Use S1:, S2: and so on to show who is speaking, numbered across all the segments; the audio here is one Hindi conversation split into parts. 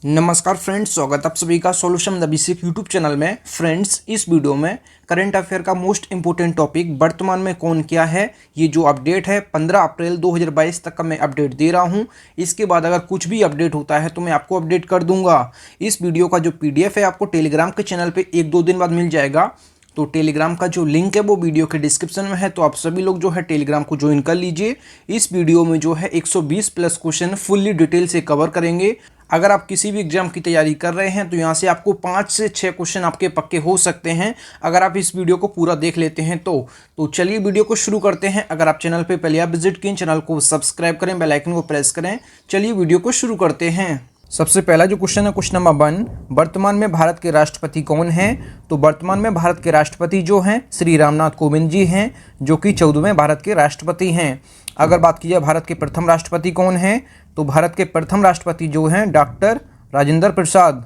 S1: नमस्कार फ्रेंड्स, स्वागत आप सभी का solution the basic YouTube channel में। फ्रेंड्स, इस वीडियो में करंट अफेयर का मोस्ट इंपोर्टेंट टॉपिक वर्तमान में कौन क्या है, ये जो अपडेट है 15 अप्रैल 2022 तक का मैं अपडेट दे रहा हूं। इसके बाद अगर कुछ भी अपडेट होता है तो मैं आपको अपडेट कर दूंगा। इस वीडियो का जो पीडीएफ है आपको टेलीग्राम के चैनल पर 1-2 दिन बाद मिल जाएगा। तो टेलीग्राम का जो लिंक है वो वीडियो के डिस्क्रिप्शन में है, तो आप सभी लोग जो है टेलीग्राम को ज्वाइन कर लीजिए। इस वीडियो में जो है 120 प्लस क्वेश्चन फुल्ली डिटेल से कवर करेंगे। अगर आप किसी भी एग्जाम की तैयारी कर रहे हैं तो यहाँ से आपको 5 से 6 क्वेश्चन आपके पक्के हो सकते हैं अगर आप इस वीडियो को पूरा देख लेते हैं तो चलिए वीडियो को शुरू करते हैं। अगर आप चैनल पे पहले आप विजिट किए, चैनल को सब्सक्राइब करें, बेल आइकन को प्रेस करें। चलिए वीडियो को शुरू करते हैं। सबसे पहला जो क्वेश्चन है क्वेश्चन नंबर 1, वर्तमान में भारत के राष्ट्रपति कौन हैं? तो वर्तमान में भारत के राष्ट्रपति जो हैं श्री रामनाथ कोविंद जी हैं, जो कि 14वें भारत के राष्ट्रपति हैं। अगर बात की जाए भारत के प्रथम राष्ट्रपति कौन हैं, तो भारत के प्रथम राष्ट्रपति जो हैं डॉक्टर राजेंद्र प्रसाद।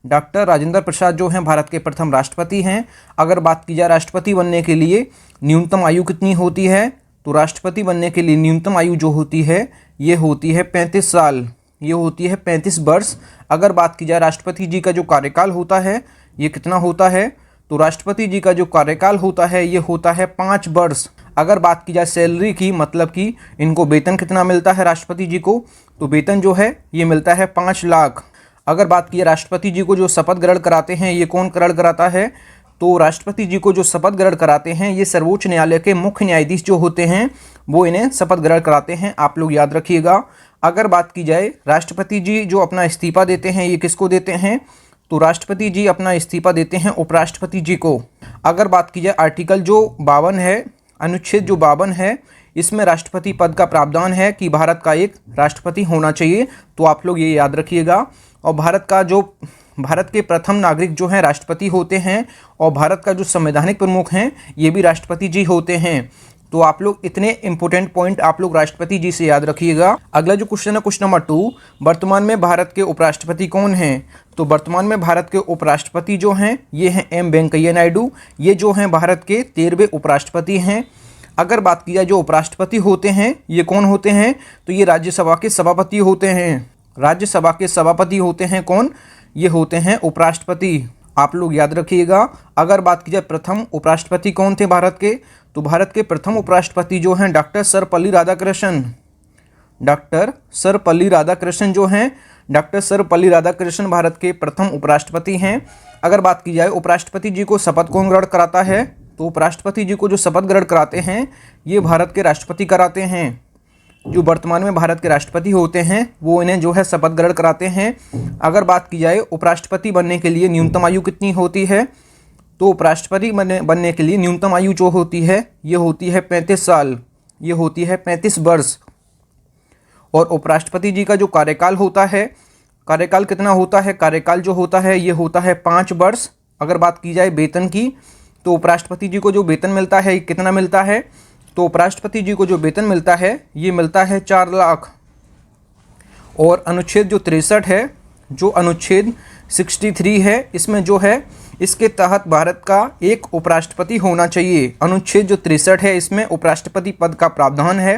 S1: डॉक्टर राजेंद्र प्रसाद जो हैं भारत के प्रथम राष्ट्रपति हैं। अगर बात की जाए राष्ट्रपति बनने के लिए न्यूनतम आयु कितनी होती है, तो राष्ट्रपति बनने के लिए न्यूनतम आयु जो होती है ये होती है 35 साल, ये होती है 35 वर्ष। अगर बात की जाए राष्ट्रपति जी का जो कार्यकाल होता है ये कितना होता है, तो राष्ट्रपति जी का जो कार्यकाल होता है ये होता है 5 वर्ष। अगर बात की जाए सैलरी की, मतलब कि इनको वेतन कितना मिलता है राष्ट्रपति जी को, तो वेतन जो है ये मिलता है 5 लाख। अगर बात की जाए राष्ट्रपति जी को जो शपथ ग्रहण कराते हैं ये कौन ग्रहण कराता है, तो राष्ट्रपति जी को जो शपथ ग्रहण कराते हैं ये सर्वोच्च न्यायालय के मुख्य न्यायाधीश जो होते हैं वो इन्हें शपथ ग्रहण कराते हैं, आप लोग याद रखिएगा। अगर बात की जाए राष्ट्रपति जी जो अपना इस्तीफा देते हैं ये किसको देते हैं, तो राष्ट्रपति जी अपना इस्तीफा देते हैं उपराष्ट्रपति जी को। अगर बात की जाए आर्टिकल जो 52 है, अनुच्छेद जो 52 है, इसमें राष्ट्रपति पद का प्रावधान है कि भारत का एक राष्ट्रपति होना चाहिए, तो आप लोग ये याद रखिएगा। और भारत के प्रथम नागरिक जो हैं राष्ट्रपति होते हैं, और भारत का जो संवैधानिक प्रमुख हैं ये भी राष्ट्रपति जी होते हैं। तो आप लोग इतने इंपॉर्टेंट पॉइंट आप लोग राष्ट्रपति जी से याद रखिएगा। अगला जो क्वेश्चन है क्वेश्चन नंबर 2, वर्तमान में भारत के उपराष्ट्रपति कौन हैं? तो वर्तमान में भारत के उपराष्ट्रपति जो हैं ये हैं एम वेंकैया नायडू। ये जो हैं भारत के 13वें उपराष्ट्रपति हैं। अगर बात की जाए जो उपराष्ट्रपति होते हैं ये कौन होते हैं, तो ये राज्यसभा के सभापति होते हैं। राज्यसभा के सभापति होते हैं कौन, ये होते हैं उपराष्ट्रपति, आप लोग याद रखिएगा। अगर बात की जाए प्रथम उपराष्ट्रपति कौन थे भारत के, तो भारत के प्रथम उपराष्ट्रपति जो हैं डॉक्टर सर्वपल्ली राधाकृष्णन। डॉक्टर सर्वपल्ली राधाकृष्णन जो हैं, डॉक्टर सर्वपल्ली राधाकृष्णन भारत के प्रथम उपराष्ट्रपति हैं। अगर बात की जाए उपराष्ट्रपति जी को शपथ कौन ग्रहण कराता है, तो उपराष्ट्रपति जी को जो शपथ ग्रहण कराते हैं ये भारत के राष्ट्रपति कराते हैं। जो वर्तमान में भारत के राष्ट्रपति होते हैं वो इन्हें जो है शपथ ग्रहण कराते हैं। अगर बात की जाए उपराष्ट्रपति बनने के लिए न्यूनतम आयु कितनी होती है, तो उपराष्ट्रपति बनने के लिए न्यूनतम आयु जो होती है ये होती है 35 साल, ये होती है 35 वर्ष। और उपराष्ट्रपति जी का जो कार्यकाल होता है, कार्यकाल कितना होता है, कार्यकाल जो होता है ये होता है 5 वर्ष। अगर बात की जाए वेतन की, तो उपराष्ट्रपति जी को जो वेतन मिलता है कितना मिलता है, तो उपराष्ट्रपति जी को जो वेतन मिलता है ये मिलता है 4 लाख। और अनुच्छेद जो 63 है, जो अनुच्छेद 63 है, इसमें जो है इसके तहत भारत का एक उपराष्ट्रपति होना चाहिए। अनुच्छेद जो 63 है इसमें उपराष्ट्रपति पद का प्रावधान है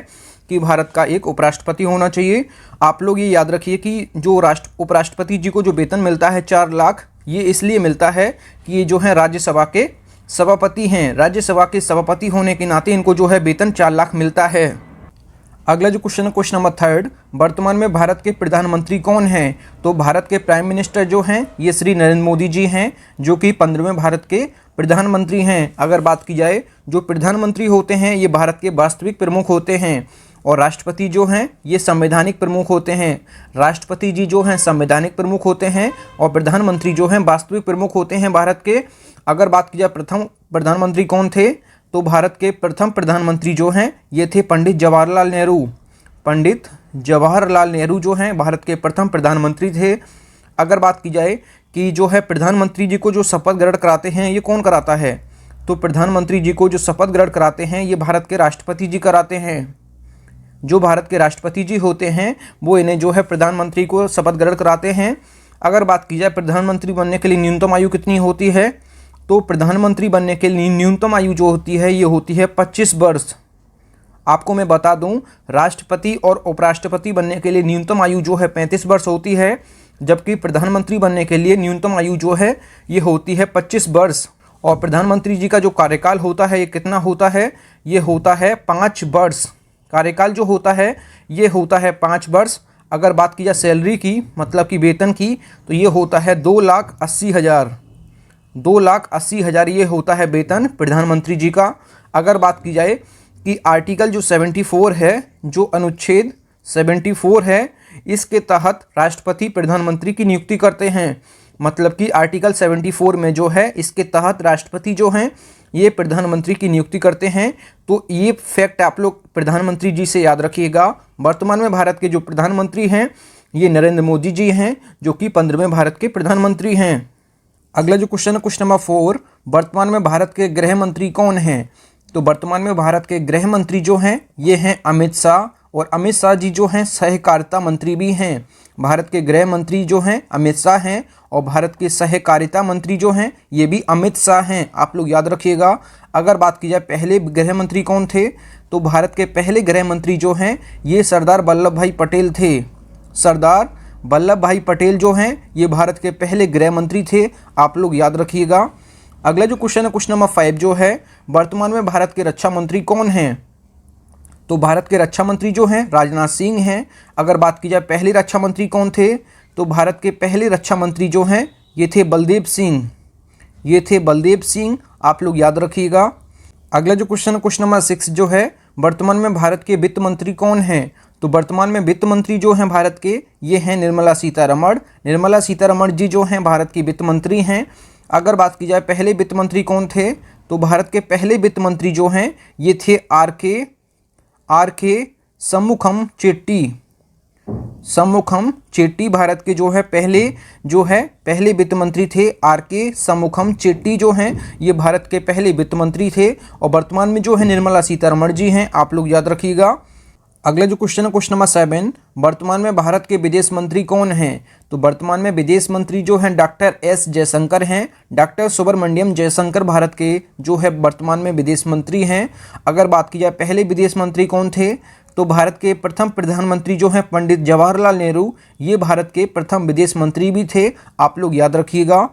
S1: कि भारत का एक उपराष्ट्रपति होना चाहिए। आप लोग ये याद रखिए कि जो उपराष्ट्रपति जी को जो वेतन मिलता है 4 लाख, ये इसलिए मिलता है कि ये जो है राज्यसभा के सभापति हैं। राज्यसभा के सभापति होने के नाते इनको जो है वेतन 4 लाख मिलता है। अगला जो क्वेश्चन है क्वेश्चन नंबर 3, वर्तमान में भारत के प्रधानमंत्री कौन हैं? तो भारत के प्राइम मिनिस्टर जो हैं ये श्री नरेंद्र मोदी जी हैं, जो कि 15वें भारत के प्रधानमंत्री हैं। अगर बात की जाए जो प्रधानमंत्री होते हैं ये भारत के वास्तविक प्रमुख होते हैं, और राष्ट्रपति जो हैं ये संवैधानिक प्रमुख होते हैं। राष्ट्रपति जी जो हैं संवैधानिक प्रमुख होते हैं, और प्रधानमंत्री जो हैं वास्तविक प्रमुख होते हैं भारत के। अगर बात की जाए प्रथम प्रधानमंत्री कौन थे, तो भारत के प्रथम प्रधानमंत्री जो हैं ये थे पंडित जवाहरलाल नेहरू। पंडित जवाहरलाल नेहरू जो हैं भारत के प्रथम प्रधानमंत्री थे। अगर बात की जाए कि जो है प्रधानमंत्री जी को जो शपथ ग्रहण कराते हैं ये कौन कराता है, तो प्रधानमंत्री जी को जो शपथ ग्रहण कराते हैं ये भारत के राष्ट्रपति जी कराते हैं। जो भारत के राष्ट्रपति जी होते हैं वो इन्हें जो है प्रधानमंत्री को शपथ ग्रहण कराते हैं। अगर बात की जाए प्रधानमंत्री बनने के लिए न्यूनतम आयु कितनी होती है, तो प्रधानमंत्री बनने के लिए न्यूनतम आयु जो होती है ये होती है 25 वर्ष। आपको मैं बता दूं, राष्ट्रपति और उपराष्ट्रपति बनने के लिए न्यूनतम आयु जो है 35 वर्ष होती है। जबकि प्रधानमंत्री बनने के लिए न्यूनतम आयु जो है ये होती है 25 वर्ष। और प्रधानमंत्री जी का जो कार्यकाल होता है ये कितना होता है, ये होता है 5 वर्ष। कार्यकाल जो होता है ये होता है 5 वर्ष। अगर बात की जाए सैलरी की, मतलब कि वेतन की, तो ये होता है 2,80,000। 2,80,000 ये होता है वेतन प्रधानमंत्री जी का। अगर बात की जाए कि आर्टिकल जो 74 है, जो अनुच्छेद 74 है, इसके तहत राष्ट्रपति प्रधानमंत्री की नियुक्ति करते हैं। मतलब कि आर्टिकल 74 में जो है इसके तहत राष्ट्रपति जो हैं ये प्रधानमंत्री की नियुक्ति करते हैं। तो ये फैक्ट आप लोग प्रधानमंत्री जी से याद रखिएगा। वर्तमान में भारत के जो प्रधानमंत्री हैं ये नरेंद्र मोदी जी हैं, जो कि 15वें भारत के प्रधानमंत्री हैं। अगला जो क्वेश्चन है, क्वेश्चन नंबर 4, वर्तमान में भारत के गृह मंत्री कौन हैं? तो वर्तमान में भारत के गृह मंत्री जो हैं ये हैं अमित शाह। और अमित शाह जी जो हैं सहकारिता मंत्री भी हैं। भारत के गृह मंत्री जो हैं अमित शाह हैं और भारत के सहकारिता मंत्री जो हैं ये भी अमित शाह हैं, आप लोग याद रखिएगा। अगर बात की जाए पहले गृह मंत्री कौन थे, तो भारत के पहले गृह मंत्री जो हैं ये सरदार वल्लभ भाई पटेल थे। सरदार वल्लभ भाई पटेल जो हैं ये भारत के पहले गृह मंत्री थे, आप लोग याद रखिएगा। अगला जो क्वेश्चन है, क्वेश्चन नंबर 5 जो है, वर्तमान में भारत के रक्षा मंत्री कौन हैं? तो भारत के रक्षा मंत्री जो हैं राजनाथ सिंह हैं। अगर बात की जाए पहले रक्षा मंत्री कौन थे, तो भारत के पहले रक्षा मंत्री जो हैं ये थे बलदेव सिंह। ये थे बलदेव सिंह, आप लोग याद रखिएगा। अगला जो क्वेश्चन है, क्वेश्चन नंबर 6 जो है, वर्तमान में भारत के वित्त मंत्री कौन हैं? तो वर्तमान में वित्त मंत्री जो हैं भारत के ये हैं निर्मला सीतारमण। निर्मला सीतारमण जी जो हैं भारत की वित्त मंत्री हैं। अगर बात की जाए पहले वित्त मंत्री कौन थे, तो भारत के पहले वित्त मंत्री जो हैं ये थे आर के शम्मुखम चेट्टी। भारत के जो है पहले वित्त मंत्री थे आर के शम्मुखम चेट्टी जो हैं ये भारत के पहले वित्त मंत्री थे। और वर्तमान में जो है निर्मला सीतारमण जी हैं, आप लोग याद रखिएगा। अगला जो क्वेश्चन है, क्वेश्चन नंबर 7, वर्तमान में भारत के विदेश मंत्री कौन हैं? तो वर्तमान में विदेश मंत्री जो हैं डॉक्टर एस जयशंकर हैं। डॉक्टर सुब्रमण्यम जयशंकर भारत के जो है वर्तमान में विदेश मंत्री हैं। अगर बात की जाए पहले विदेश मंत्री कौन थे, तो भारत के प्रथम प्रधानमंत्री जो हैं पंडित जवाहरलाल नेहरू, ये भारत के प्रथम विदेश मंत्री भी थे, आप लोग याद रखिएगा।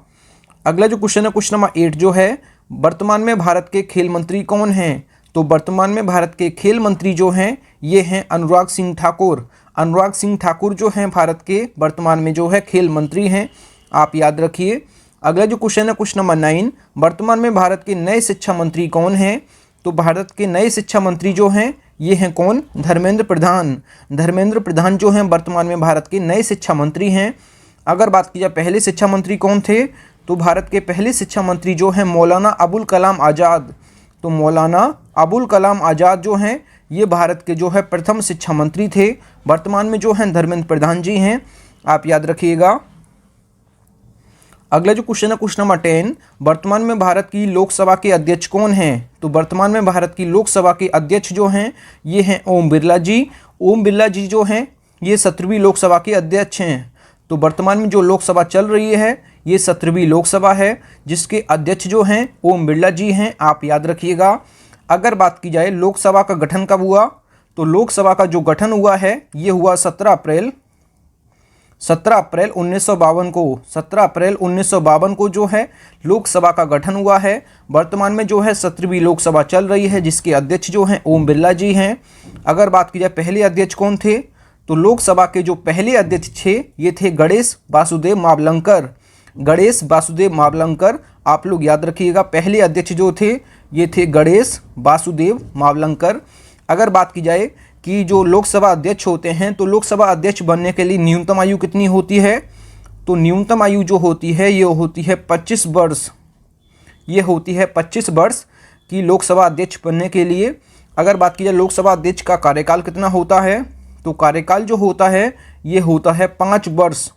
S1: अगला जो क्वेश्चन है, क्वेश्चन नंबर 8 जो है, वर्तमान में भारत के खेल मंत्री कौन हैं? तो वर्तमान में भारत के खेल मंत्री जो हैं ये हैं अनुराग सिंह ठाकुर। अनुराग सिंह ठाकुर जो हैं भारत के वर्तमान में जो है खेल मंत्री हैं, आप याद रखिए। अगला जो क्वेश्चन है, क्वेश्चन नंबर 9, वर्तमान में भारत के नए शिक्षा मंत्री कौन हैं? तो भारत के नए शिक्षा मंत्री जो हैं ये हैं कौन? धर्मेंद्र प्रधान। धर्मेंद्र प्रधान जो हैं वर्तमान में भारत के नए शिक्षा मंत्री हैं। अगर बात की जाए पहले शिक्षा मंत्री कौन थे, तो भारत के पहले शिक्षा मंत्री जो हैं मौलाना अबुल कलाम आज़ाद। तो मौलाना अबुल कलाम आज़ाद जो हैं ये भारत के जो है प्रथम शिक्षा मंत्री थे। वर्तमान में जो हैं धर्मेंद्र प्रधान जी हैं, आप याद रखिएगा। अगला जो क्वेश्चन है, क्वेश्चन नंबर 10, वर्तमान में भारत की लोकसभा के अध्यक्ष कौन हैं? तो वर्तमान में भारत की लोकसभा के अध्यक्ष जो हैं ये हैं ओम बिरला जी। ओम बिरला जी जो हैं ये 17वीं लोकसभा के अध्यक्ष हैं। तो वर्तमान में जो लोकसभा चल रही है ये 17वीं लोकसभा है, जिसके अध्यक्ष जो हैं ओम बिरला जी हैं, आप याद रखिएगा। अगर बात की जाए लोकसभा का गठन कब हुआ, तो लोकसभा का जो गठन हुआ है ये हुआ 17 अप्रैल 1952 को। 17 अप्रैल 1952 को जो है लोकसभा का गठन हुआ है। वर्तमान में जो है 17वीं लोकसभा चल रही है, जिसके अध्यक्ष जो हैं ओम बिरला जी हैं। अगर बात की जाए पहले अध्यक्ष कौन थे, तो लोकसभा के जो पहले अध्यक्ष थे ये थे गणेश वासुदेव मावलंकर। गणेश वासुदेव मावलंकर, आप लोग याद रखिएगा। पहले अध्यक्ष जो थे ये थे गणेश वासुदेव मावलंकर। अगर बात की जाए कि जो लोकसभा अध्यक्ष होते हैं, तो लोकसभा अध्यक्ष बनने के लिए न्यूनतम आयु कितनी होती है, तो न्यूनतम आयु जो होती है ये होती है 25 वर्ष। ये होती है 25 वर्ष की लोकसभा अध्यक्ष बनने के लिए। अगर बात की जाए लोकसभा अध्यक्ष का कार्यकाल कितना होता है, तो कार्यकाल जो होता है ये होता है 5 वर्ष।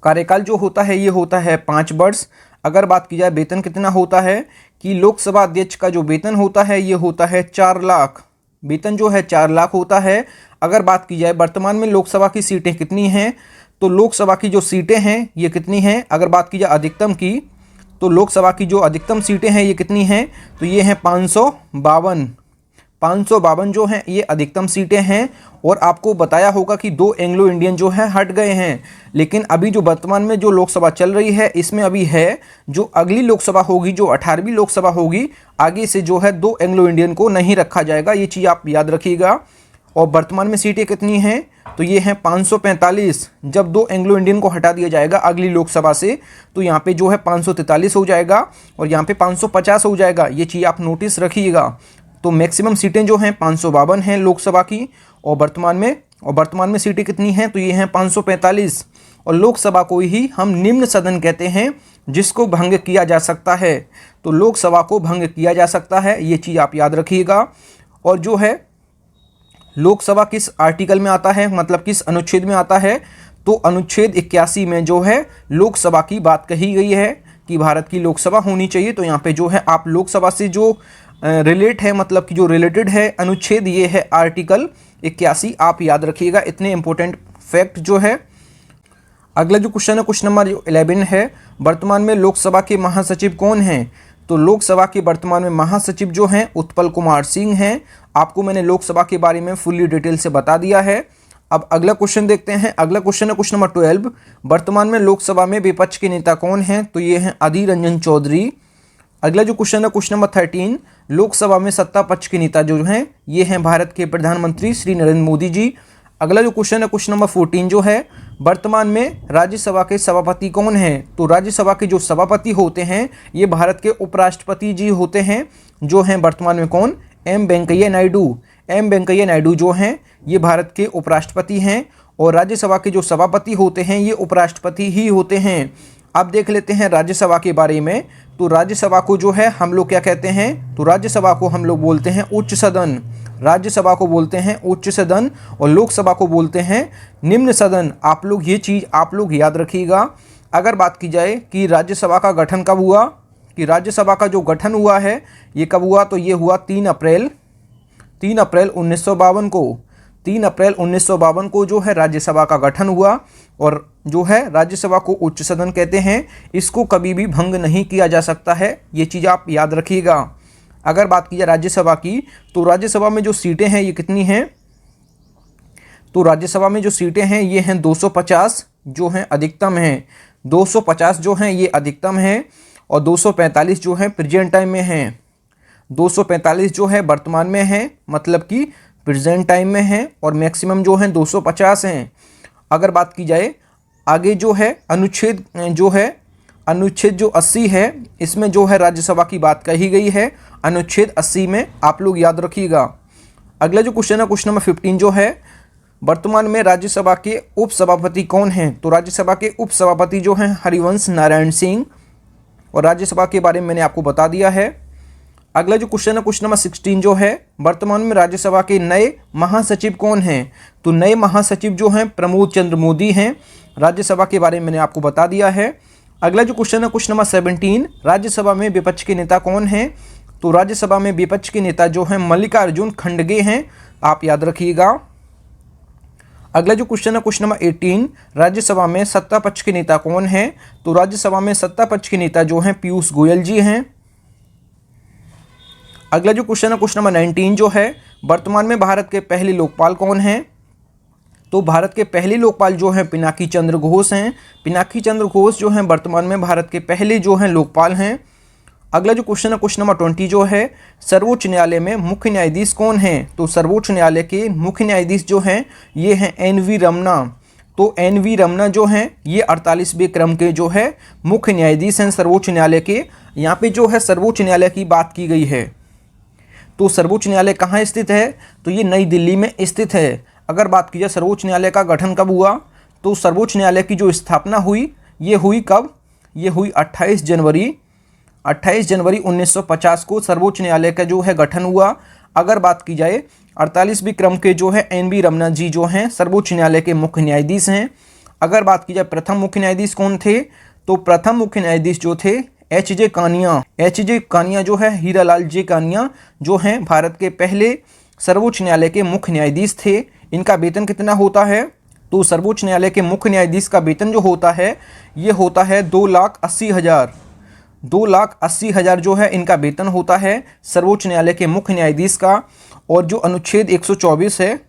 S1: कार्यकाल जो होता है ये होता है 5 वर्ष। अगर बात की जाए वेतन कितना होता है, कि लोकसभा अध्यक्ष का जो वेतन होता है ये होता है 4 लाख। वेतन जो है 4 लाख होता है। अगर बात की जाए वर्तमान में लोकसभा की सीटें कितनी हैं, तो लोकसभा की जो सीटें हैं ये कितनी हैं, अगर बात की जाए अधिकतम की, तो लोकसभा की जो अधिकतम सीटें हैं ये कितनी हैं, तो ये हैं 552। 552 जो हैं ये अधिकतम सीटें हैं। और आपको बताया होगा कि 2 एंग्लो इंडियन जो है हट गए हैं, लेकिन अभी जो वर्तमान में जो लोकसभा चल रही है इसमें अभी है जो अगली लोकसभा होगी, जो 18वीं लोकसभा होगी, आगे से जो है 2 एंग्लो इंडियन को नहीं रखा जाएगा, ये चीज़ आप याद रखिएगा। और वर्तमान में सीटें कितनी हैं, तो ये हैं 545। जब 2 एंग्लो इंडियन को हटा दिया जाएगा अगली लोकसभा से तो यहाँ पे जो है 543 हो जाएगा और यहाँ पे 550 हो जाएगा, ये चीज़ आप नोटिस रखिएगा। तो मैक्सिमम सीटें जो हैं 552 हैं लोकसभा की, और वर्तमान में सीटें कितनी हैं, तो ये हैं 545। और लोकसभा को ही हम निम्न सदन कहते हैं जिसको भंग किया जा सकता है। तो लोकसभा को भंग किया जा सकता है, ये चीज़ आप याद रखिएगा। और जो है लोकसभा किस आर्टिकल में आता है, मतलब किस अनुच्छेद में आता है, तो अनुच्छेद 81 में जो है लोकसभा की बात कही गई है कि भारत की लोकसभा होनी चाहिए। तो यहाँ पे जो है आप लोकसभा से जो रिलेट है, मतलब कि जो रिलेटेड है अनुच्छेद, ये है आर्टिकल 81, आप याद रखिएगा। इतने इंपॉर्टेंट फैक्ट जो है। अगला जो क्वेश्चन है, क्वेश्चन नंबर 11 है, वर्तमान में लोकसभा के महासचिव कौन हैं। तो लोकसभा के वर्तमान में महासचिव जो हैं उत्पल कुमार सिंह हैं। आपको मैंने लोकसभा के बारे में फुल्ली डिटेल से बता दिया है। अब अगला क्वेश्चन देखते हैं। अगला क्वेश्चन है क्वेश्चन नंबर 12, वर्तमान में लोकसभा में विपक्ष के नेता कौन हैं, तो ये हैं अधीर रंजन चौधरी। अगला जो क्वेश्चन है क्वेश्चन नंबर 13, लोकसभा में सत्ता पक्ष के नेता जो हैं ये हैं भारत के प्रधानमंत्री श्री नरेंद्र मोदी जी। अगला जो क्वेश्चन है क्वेश्चन नंबर 14 जो है, वर्तमान में राज्यसभा के सभापति कौन हैं। तो राज्यसभा के जो सभापति होते हैं ये भारत के उपराष्ट्रपति जी होते हैं, जो हैं वर्तमान में कौन, एम वेंकैया नायडू। एम वेंकैया नायडू जो हैं ये भारत के उपराष्ट्रपति हैं, और राज्यसभा के जो सभापति होते हैं ये उपराष्ट्रपति ही होते हैं। अब देख लेते हैं राज्यसभा के बारे में। तो राज्यसभा को जो है हम लोग क्या कहते हैं, तो राज्यसभा को हम लोग बोलते हैं उच्च सदन। राज्यसभा को बोलते हैं उच्च सदन और लोकसभा को बोलते हैं निम्न सदन। आप लोग ये चीज़ आप लोग याद रखिएगा। अगर बात की जाए कि राज्यसभा का गठन कब हुआ, कि राज्यसभा का जो गठन हुआ है ये कब हुआ, तो ये हुआ 3 अप्रैल 1952 को। 3 अप्रैल 1952 को जो है राज्यसभा का गठन हुआ। और जो है राज्यसभा को उच्च सदन कहते हैं, इसको कभी भी भंग नहीं किया जा सकता है, ये चीज़ आप याद रखिएगा। अगर बात की जाए राज्यसभा की, तो राज्यसभा में जो सीटें हैं ये कितनी हैं, तो राज्यसभा में जो सीटें हैं ये हैं 250 जो हैं अधिकतम हैं। 250 जो हैं ये अधिकतम हैं और 245 जो हैं प्रेजेंट टाइम में हैं। 245 जो है वर्तमान में है, मतलब कि प्रेजेंट टाइम में है, और मैक्सिमम जो हैं 250 हैं। अगर बात की जाए आगे जो है अनुच्छेद जो 80 है, इसमें जो है राज्यसभा की बात कही गई है अनुच्छेद 80 में, आप लोग याद रखिएगा। अगला जो क्वेश्चन है क्वेश्चन नंबर 15 जो है, वर्तमान में राज्यसभा के उपसभापति कौन हैं। तो राज्यसभा के उपसभापति जो हैं हरिवंश नारायण सिंह, और राज्यसभा के बारे में मैंने आपको बता दिया है। अगला जो क्वेश्चन है क्वेश्चन नंबर 16 जो है, वर्तमान में राज्यसभा के नए महासचिव कौन हैं। तो नए महासचिव जो हैं प्रमोद चंद्र मोदी हैं। राज्यसभा के बारे में मैंने आपको बता दिया है। अगला जो क्वेश्चन है क्वेश्चन नंबर 17, राज्यसभा में विपक्ष के नेता कौन हैं। तो राज्यसभा में विपक्ष के नेता जो हैं मल्लिकार्जुन खड़गे हैं, आप याद रखिएगा। अगला जो क्वेश्चन है क्वेश्चन नंबर 18, राज्यसभा में सत्ता पक्ष के नेता कौन हैं। तो राज्यसभा में सत्ता पक्ष के नेता जो हैं पीयूष गोयल जी हैं। अगला जो क्वेश्चन है क्वेश्चन नंबर 19 जो है, वर्तमान में भारत के पहले लोकपाल कौन हैं। तो भारत के पहले लोकपाल जो हैं पिनाकी चंद्र घोष हैं। पिनाकी चंद्र घोष जो हैं वर्तमान में भारत के पहले जो हैं लोकपाल हैं। अगला जो क्वेश्चन है क्वेश्चन नंबर 20 जो है, सर्वोच्च न्यायालय में मुख्य न्यायाधीश कौन हैं। तो सर्वोच्च न्यायालय के मुख्य न्यायाधीश जो हैं ये हैं NV रमना। तो NV रमना जो हैं ये 48वें क्रम के जो है मुख्य न्यायाधीश हैं सर्वोच्च न्यायालय के। यहाँ पे जो है सर्वोच्च न्यायालय की बात की गई है। तो सर्वोच्च न्यायालय कहाँ स्थित है, तो ये नई दिल्ली में स्थित है। अगर बात की जाए सर्वोच्च न्यायालय का गठन कब हुआ, तो सर्वोच्च न्यायालय की जो स्थापना हुई ये हुई कब, ये हुई 28 जनवरी 1950 को सर्वोच्च न्यायालय का जो है गठन हुआ। अगर बात की जाए 48वें क्रम के जो है NV रमना जी जो हैं सर्वोच्च न्यायालय के मुख्य न्यायाधीश हैं। अगर बात की जाए प्रथम मुख्य न्यायाधीश कौन थे, तो प्रथम मुख्य न्यायाधीश जो थे HJ कानिया जो है हीरालाल जे कानिया जो हैं भारत के पहले सर्वोच्च न्यायालय के मुख्य न्यायाधीश थे। इनका वेतन कितना होता है, तो सर्वोच्च न्यायालय के मुख्य न्यायाधीश का वेतन जो होता है ये होता है 2,80,000 जो है इनका वेतन होता है सर्वोच्च न्यायालय के मुख्य न्यायाधीश का। और जो अनुच्छेद 124 है,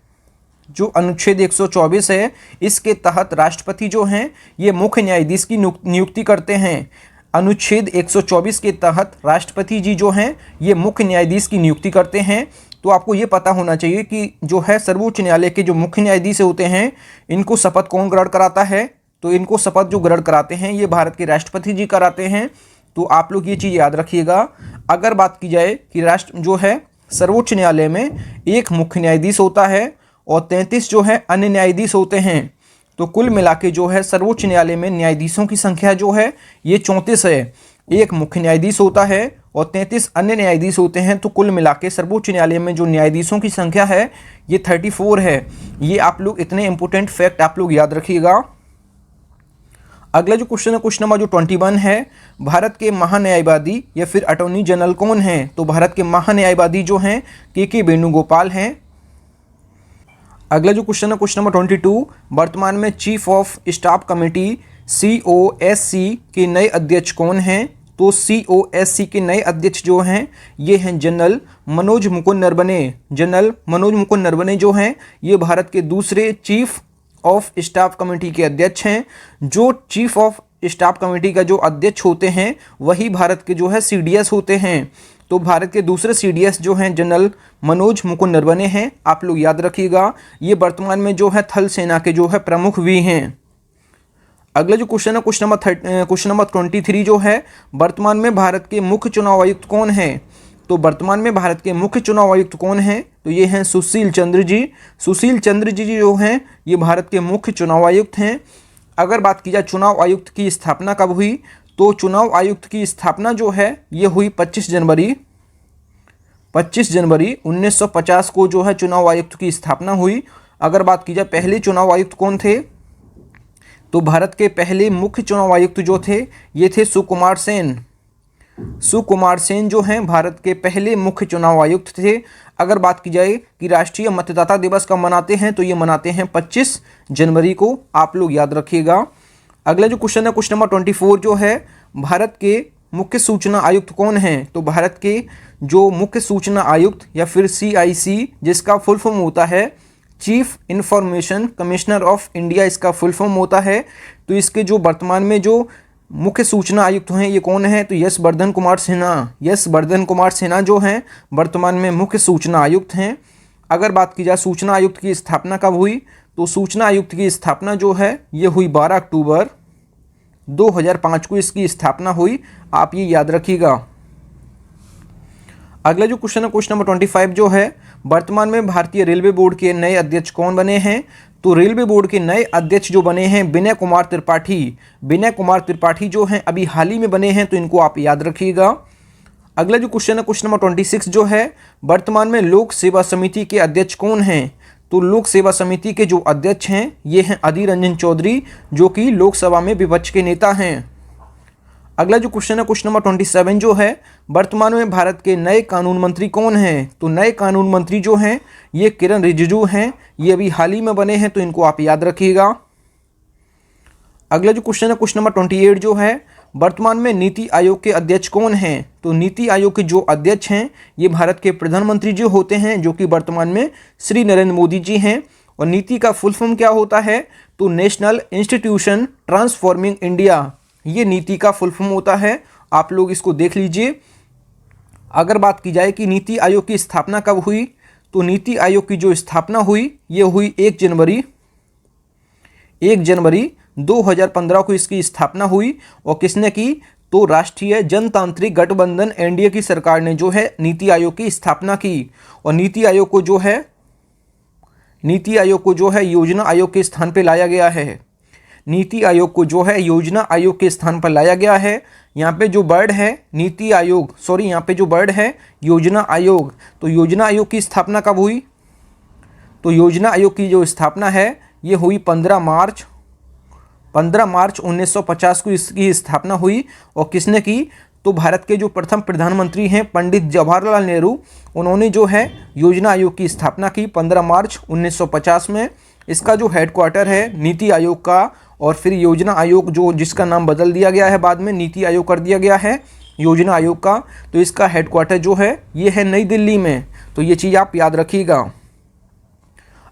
S1: जो अनुच्छेद 124 है, इसके तहत राष्ट्रपति जो हैं ये मुख्य न्यायाधीश की नियुक्ति करते हैं। अनुच्छेद 124 के तहत राष्ट्रपति जी जो हैं ये मुख्य न्यायाधीश की नियुक्ति करते हैं। तो आपको ये पता होना चाहिए कि जो है सर्वोच्च न्यायालय के जो मुख्य न्यायाधीश होते हैं इनको शपथ कौन ग्रहण कराता है, तो इनको शपथ जो ग्रहण कराते हैं ये भारत के राष्ट्रपति जी कराते हैं। तो आप लोग ये चीज़ याद रखिएगा। अगर बात की जाए कि राष्ट्र जो है सर्वोच्च न्यायालय में एक मुख्य न्यायाधीश होता है और 33 जो है अन्य न्यायाधीश होते हैं, तो कुल मिला के जो है सर्वोच्च न्यायालय में न्यायाधीशों की संख्या जो है ये 34 है। एक मुख्य न्यायाधीश होता है और 33 अन्य न्यायाधीश होते हैं, तो कुल मिला के सर्वोच्च न्यायालय में जो न्यायाधीशों की संख्या है ये 34 है। ये आप लोग इतने इंपॉर्टेंट फैक्ट आप लोग याद रखिएगा। अगला जो क्वेश्चन है, क्वेश्चन नंबर जो 21 है, भारत के महान्यायवादी या फिर अटॉर्नी जनरल कौन हैं? तो भारत के महान्यायवादी जो हैं के वेणुगोपाल हैं। अगला जो क्वेश्चन है, क्वेश्चन नंबर 22, वर्तमान में chief of staff committee COSC के नए अध्यक्ष कौन हैं? तो COSC के नए अध्यक्ष जो हैं ये हैं जनरल मनोज मुकुंद नरवणे। जनरल मनोज मुकुंद नरवणे जो हैं ये भारत के दूसरे चीफ ऑफ स्टाफ कमेटी के अध्यक्ष हैं। जो चीफ ऑफ स्टाफ कमेटी का जो अध्यक्ष होते हैं वही भारत के जो है CDS होते हैं। तो भारत के दूसरे CDS जो हैं जनरल मनोज मुकुंद नरवणे हैं, आप लोग याद रखिएगा। ये वर्तमान में जो है थल सेना के जो है प्रमुख भी हैं। अगला जो क्वेश्चन है, क्वेश्चन नंबर 23 जो है, वर्तमान में भारत के मुख्य चुनाव आयुक्त कौन हैं? तो वर्तमान में भारत के मुख्य चुनाव आयुक्त कौन हैं? तो ये हैं सुशील चंद्र जी। सुशील चंद्र जी जो हैं ये भारत के मुख्य चुनाव आयुक्त हैं। अगर बात की जाए चुनाव आयुक्त की स्थापना कब हुई, तो चुनाव आयुक्त की स्थापना जो है ये हुई 25 जनवरी 1950 को जो है चुनाव आयुक्त की स्थापना हुई। अगर बात की जाए पहले चुनाव आयुक्त कौन थे, तो भारत के पहले मुख्य चुनाव आयुक्त जो थे ये थे सुकुमार सेन। सुकुमार सेन जो हैं भारत के पहले मुख्य चुनाव आयुक्त थे। अगर बात की जाए कि राष्ट्रीय मतदाता दिवस कब मनाते हैं, तो ये मनाते हैं 25 जनवरी को, आप लोग याद रखिएगा। अगला जो क्वेश्चन है, क्वेश्चन नंबर 24 जो है, भारत के मुख्य सूचना आयुक्त कौन हैं? तो भारत के जो मुख्य सूचना आयुक्त या फिर CIC जिसका फुल फॉर्म होता है chief information commissioner of India, इसका फुल फॉर्म होता है। तो इसके जो वर्तमान में जो मुख्य सूचना आयुक्त हैं ये कौन है? तो यश वर्धन कुमार सिन्हा जो हैं वर्तमान में मुख्य सूचना आयुक्त हैं। अगर बात की जाए सूचना आयुक्त की स्थापना कब हुई, तो सूचना आयुक्त की स्थापना जो है ये हुई 12 अक्टूबर 2005 को इसकी स्थापना हुई, आप ये याद रखिएगा। अगला जो क्वेश्चन है, क्वेश्चन नंबर 25 जो है, वर्तमान में भारतीय रेलवे बोर्ड के नए अध्यक्ष कौन बने हैं? तो रेलवे बोर्ड के नए अध्यक्ष जो बने हैं विनय कुमार त्रिपाठी जो हैं अभी हाल ही में बने हैं, तो इनको आप याद रखिएगा। अगला जो क्वेश्चन है, क्वेश्चन नंबर 26 जो है, वर्तमान में लोक सेवा समिति के अध्यक्ष कौन हैं? तो लोक सेवा समिति के जो अध्यक्ष हैं ये हैं अधीर रंजन चौधरी, जो कि लोकसभा में विपक्ष के नेता हैं। अगला जो क्वेश्चन है, क्वेश्चन नंबर 27 जो है, वर्तमान में भारत के नए कानून मंत्री कौन हैं? तो नए कानून मंत्री जो हैं ये किरण रिजिजू हैं, ये अभी हाल ही में बने हैं, तो इनको आप याद रखिएगा। अगला जो क्वेश्चन है, क्वेश्चन नंबर 28 जो है, वर्तमान में नीति आयोग के अध्यक्ष कौन हैं? तो नीति आयोग के जो अध्यक्ष हैं ये भारत के प्रधानमंत्री जो होते हैं, जो कि वर्तमान में श्री नरेंद्र मोदी जी हैं। और नीति का फुल फॉर्म क्या होता है? तो नेशनल इंस्टीट्यूशन ट्रांसफॉर्मिंग इंडिया, ये नीति का फुल फॉर्म होता है, आप लोग इसको देख लीजिए। अगर बात की जाए कि नीति आयोग की स्थापना कब हुई, तो नीति आयोग की जो स्थापना हुई ये हुई 1 जनवरी 2015 को इसकी स्थापना हुई। और किसने की? तो राष्ट्रीय जनतांत्रिक गठबंधन NDA की सरकार ने जो है नीति आयोग की स्थापना की। और नीति आयोग को जो है योजना आयोग के स्थान पर लाया गया है। नीति आयोग को जो है योजना आयोग के स्थान पर लाया गया है। यहाँ पे जो वर्ड है नीति आयोग, यहाँ पे जो वर्ड है योजना आयोग, तो योजना आयोग की स्थापना कब हुई? तो योजना आयोग की जो स्थापना है ये हुई 15 मार्च 1950 को इसकी स्थापना हुई। और किसने की? तो भारत के जो प्रथम प्रधानमंत्री हैं पंडित जवाहरलाल नेहरू, उन्होंने जो है योजना आयोग की स्थापना की 15 मार्च 1950 में। इसका जो हेडक्वार्टर है नीति आयोग का, और फिर योजना आयोग जो जिसका नाम बदल दिया गया है बाद में नीति आयोग कर दिया गया है योजना आयोग का, तो इसका हेडक्वार्टर जो है ये है नई दिल्ली में। तो ये चीज़ आप याद रखिएगा।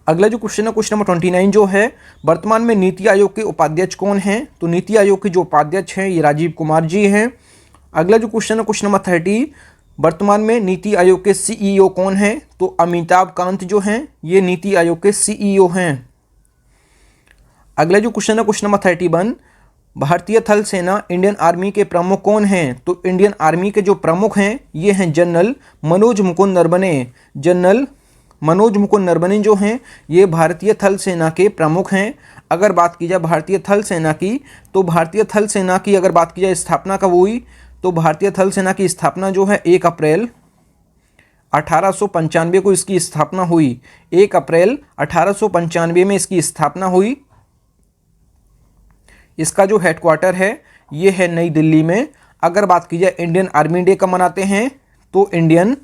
S1: अगला जो क्वेश्चन है क्वेश्चन नंबर 29 जो है, वर्तमान में नीति आयोग के उपाध्यक्ष कौन हैं? तो नीति आयोग के जो उपाध्यक्ष हैं ये राजीव कुमार जी हैं। अगला जो क्वेश्चन है क्वेश्चन नंबर 30, वर्तमान में नीति आयोग के सीईओ कौन हैं? तो अमिताभ कांत जो हैं ये नीति आयोग के सीईओ हैं। अगला जो क्वेश्चन है क्वेश्चन नंबर 31, भारतीय थल सेना इंडियन आर्मी के प्रमुख कौन हैं? तो इंडियन आर्मी के जो प्रमुख हैं ये हैं जनरल मनोज मुकुंद नरवणे। जनरल मनोज मुकुंद नरवणे जो हैं ये भारतीय थल सेना के प्रमुख हैं। अगर बात की जाए भारतीय थल सेना की, तो भारतीय थल सेना की अगर बात की जाए स्थापना कब हुई, तो भारतीय थल सेना की स्थापना जो है 1 अप्रैल 1895 को इसकी स्थापना हुई। 1 अप्रैल 1895 में इसकी स्थापना हुई। इसका जो हेडक्वार्टर है ये है नई दिल्ली में। अगर बात की जाए इंडियन आर्मी डे कब मनाते हैं, तो इंडियन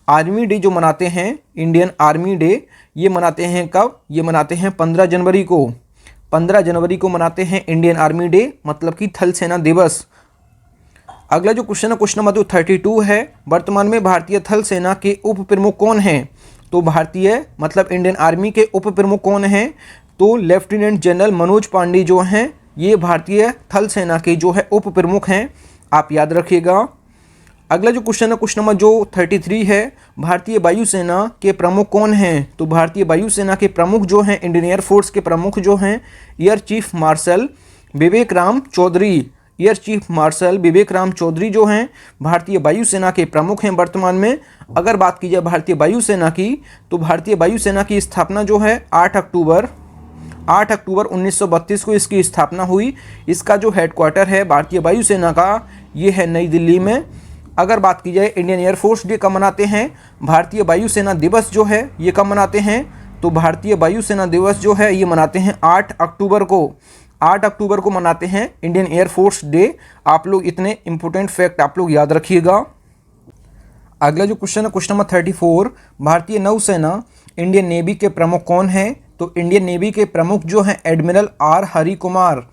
S1: आर्मी डे जो मनाते हैं, इंडियन आर्मी डे ये मनाते हैं कब? ये मनाते हैं 15 जनवरी को। 15 जनवरी को मनाते हैं इंडियन आर्मी डे, मतलब कि थल सेना दिवस। अगला जो क्वेश्चन है क्वेश्चन नंबर 32 है, वर्तमान में भारतीय थल सेना के उप प्रमुख कौन हैं? तो भारतीय मतलब इंडियन आर्मी के उप प्रमुख कौन हैं? तो लेफ्टिनेंट जनरल मनोज पांडे जो हैं ये भारतीय थल सेना के जो है उप प्रमुख हैं, आप याद रखिएगा। अगला जो क्वेश्चन है क्वेश्चन नंबर जो 33 है, भारतीय वायुसेना के प्रमुख कौन हैं? तो भारतीय वायुसेना के प्रमुख जो हैं, इंडियन एयरफोर्स के प्रमुख जो हैं air chief marshal Vivek Ram Chaudhary. Air chief marshal Vivek Ram Chaudhary जो हैं भारतीय वायुसेना के प्रमुख हैं वर्तमान में। अगर बात की जाए भारतीय वायुसेना की, तो भारतीय वायुसेना की स्थापना जो है 8 अक्टूबर 1932 को इसकी स्थापना हुई। इसका जो हेडक्वार्टर है भारतीय वायुसेना का ये है नई दिल्ली में। अगर बात की जाए इंडियन एयरफोर्स डे कब मनाते हैं, भारतीय वायुसेना दिवस जो है ये कब मनाते हैं, तो भारतीय वायुसेना दिवस जो है ये मनाते हैं 8 अक्टूबर को। 8 अक्टूबर को मनाते हैं इंडियन एयरफोर्स डे। आप लोग इतने इंपॉर्टेंट फैक्ट आप लोग याद रखिएगा। अगला जो क्वेश्चन है क्वेश्चन नंबर 34, भारतीय नौसेना इंडियन नेवी के प्रमुख कौन हैं? तो इंडियन नेवी के प्रमुख जो हैं admiral R Hari Kumar.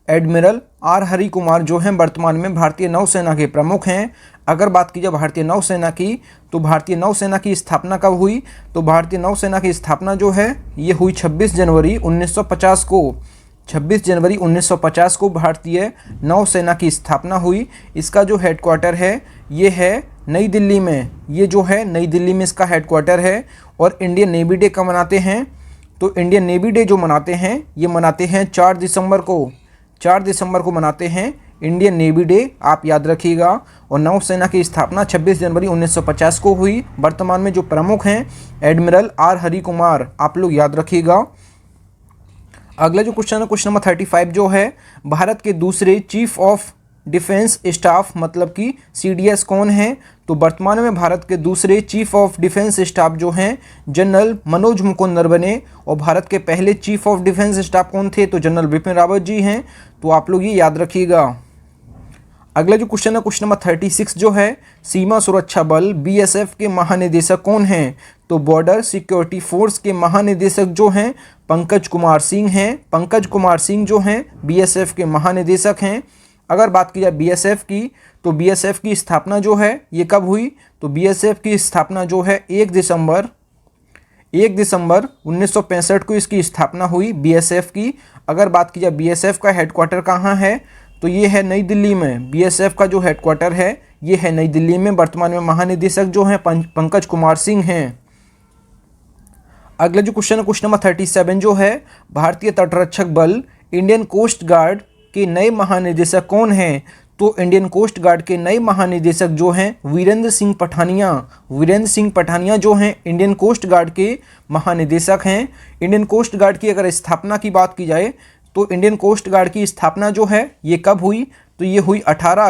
S1: Admiral R Hari Kumar जो हैं वर्तमान में भारतीय नौसेना के प्रमुख हैं। अगर बात की जाए भारतीय नौसेना की, तो भारतीय नौसेना की स्थापना कब हुई, तो भारतीय नौसेना की स्थापना जो है ये हुई 26 जनवरी 1950 को। 26 जनवरी 1950 को भारतीय नौसेना की स्थापना हुई। इसका जो हेडक्वार्टर है ये है नई दिल्ली में। ये जो है नई दिल्ली में इसका हेडक्वार्टर है। और इंडियन नेवी डे कब मनाते हैं, तो इंडियन नेवी डे जो मनाते हैं ये मनाते हैं 4 दिसंबर को। 4 दिसंबर को मनाते हैं इंडियन नेवी डे, आप याद रखिएगा। और नौसेना की स्थापना 26 जनवरी 1950 को हुई। वर्तमान में जो प्रमुख हैं एडमिरल आर हरि कुमार, आप लोग याद रखिएगा। अगला जो क्वेश्चन है क्वेश्चन नंबर 35 जो है, भारत के दूसरे चीफ ऑफ डिफेंस स्टाफ मतलब कि CDS कौन हैं? तो वर्तमान में भारत के दूसरे चीफ ऑफ डिफेंस स्टाफ जो हैं जनरल मनोज मुकुंद नरवणे। और भारत के पहले चीफ ऑफ डिफेंस स्टाफ कौन थे? तो जनरल बिपिन रावत जी हैं। तो आप लोग ये याद रखिएगा। अगला जो क्वेश्चन है क्वेश्चन नंबर 36 जो है, सीमा सुरक्षा बल BSF के महानिदेशक कौन हैं? तो बॉर्डर सिक्योरिटी फोर्स के महानिदेशक जो हैं पंकज कुमार सिंह हैं। पंकज कुमार सिंह जो हैं BSF के महानिदेशक हैं। अगर बात की जाए BSF की, तो BSF की स्थापना जो है ये कब हुई, तो BSF की स्थापना जो है 1 दिसंबर 1965 को इसकी स्थापना हुई BSF की। अगर बात की जाए BSF का हेडक्वार्टर कहाँ है, तो ये है नई दिल्ली में। BSF का जो हेडक्वार्टर है ये है नई दिल्ली में। वर्तमान में महानिदेशक जो हैं पंकज कुमार सिंह हैं। अगला जो क्वेश्चन है क्वेश्चन नंबर 37 जो है, भारतीय तटरक्षक बल इंडियन कोस्ट गार्ड के नए महानिदेशक कौन हैं? तो इंडियन कोस्ट गार्ड के नए महानिदेशक जो हैं वीरेंद्र सिंह पठानिया। वीरेंद्र सिंह पठानिया जो हैं इंडियन कोस्ट गार्ड के महानिदेशक हैं। इंडियन कोस्ट गार्ड की अगर स्थापना की बात की जाए, तो इंडियन कोस्ट गार्ड की स्थापना जो है ये कब हुई, तो ये हुई 18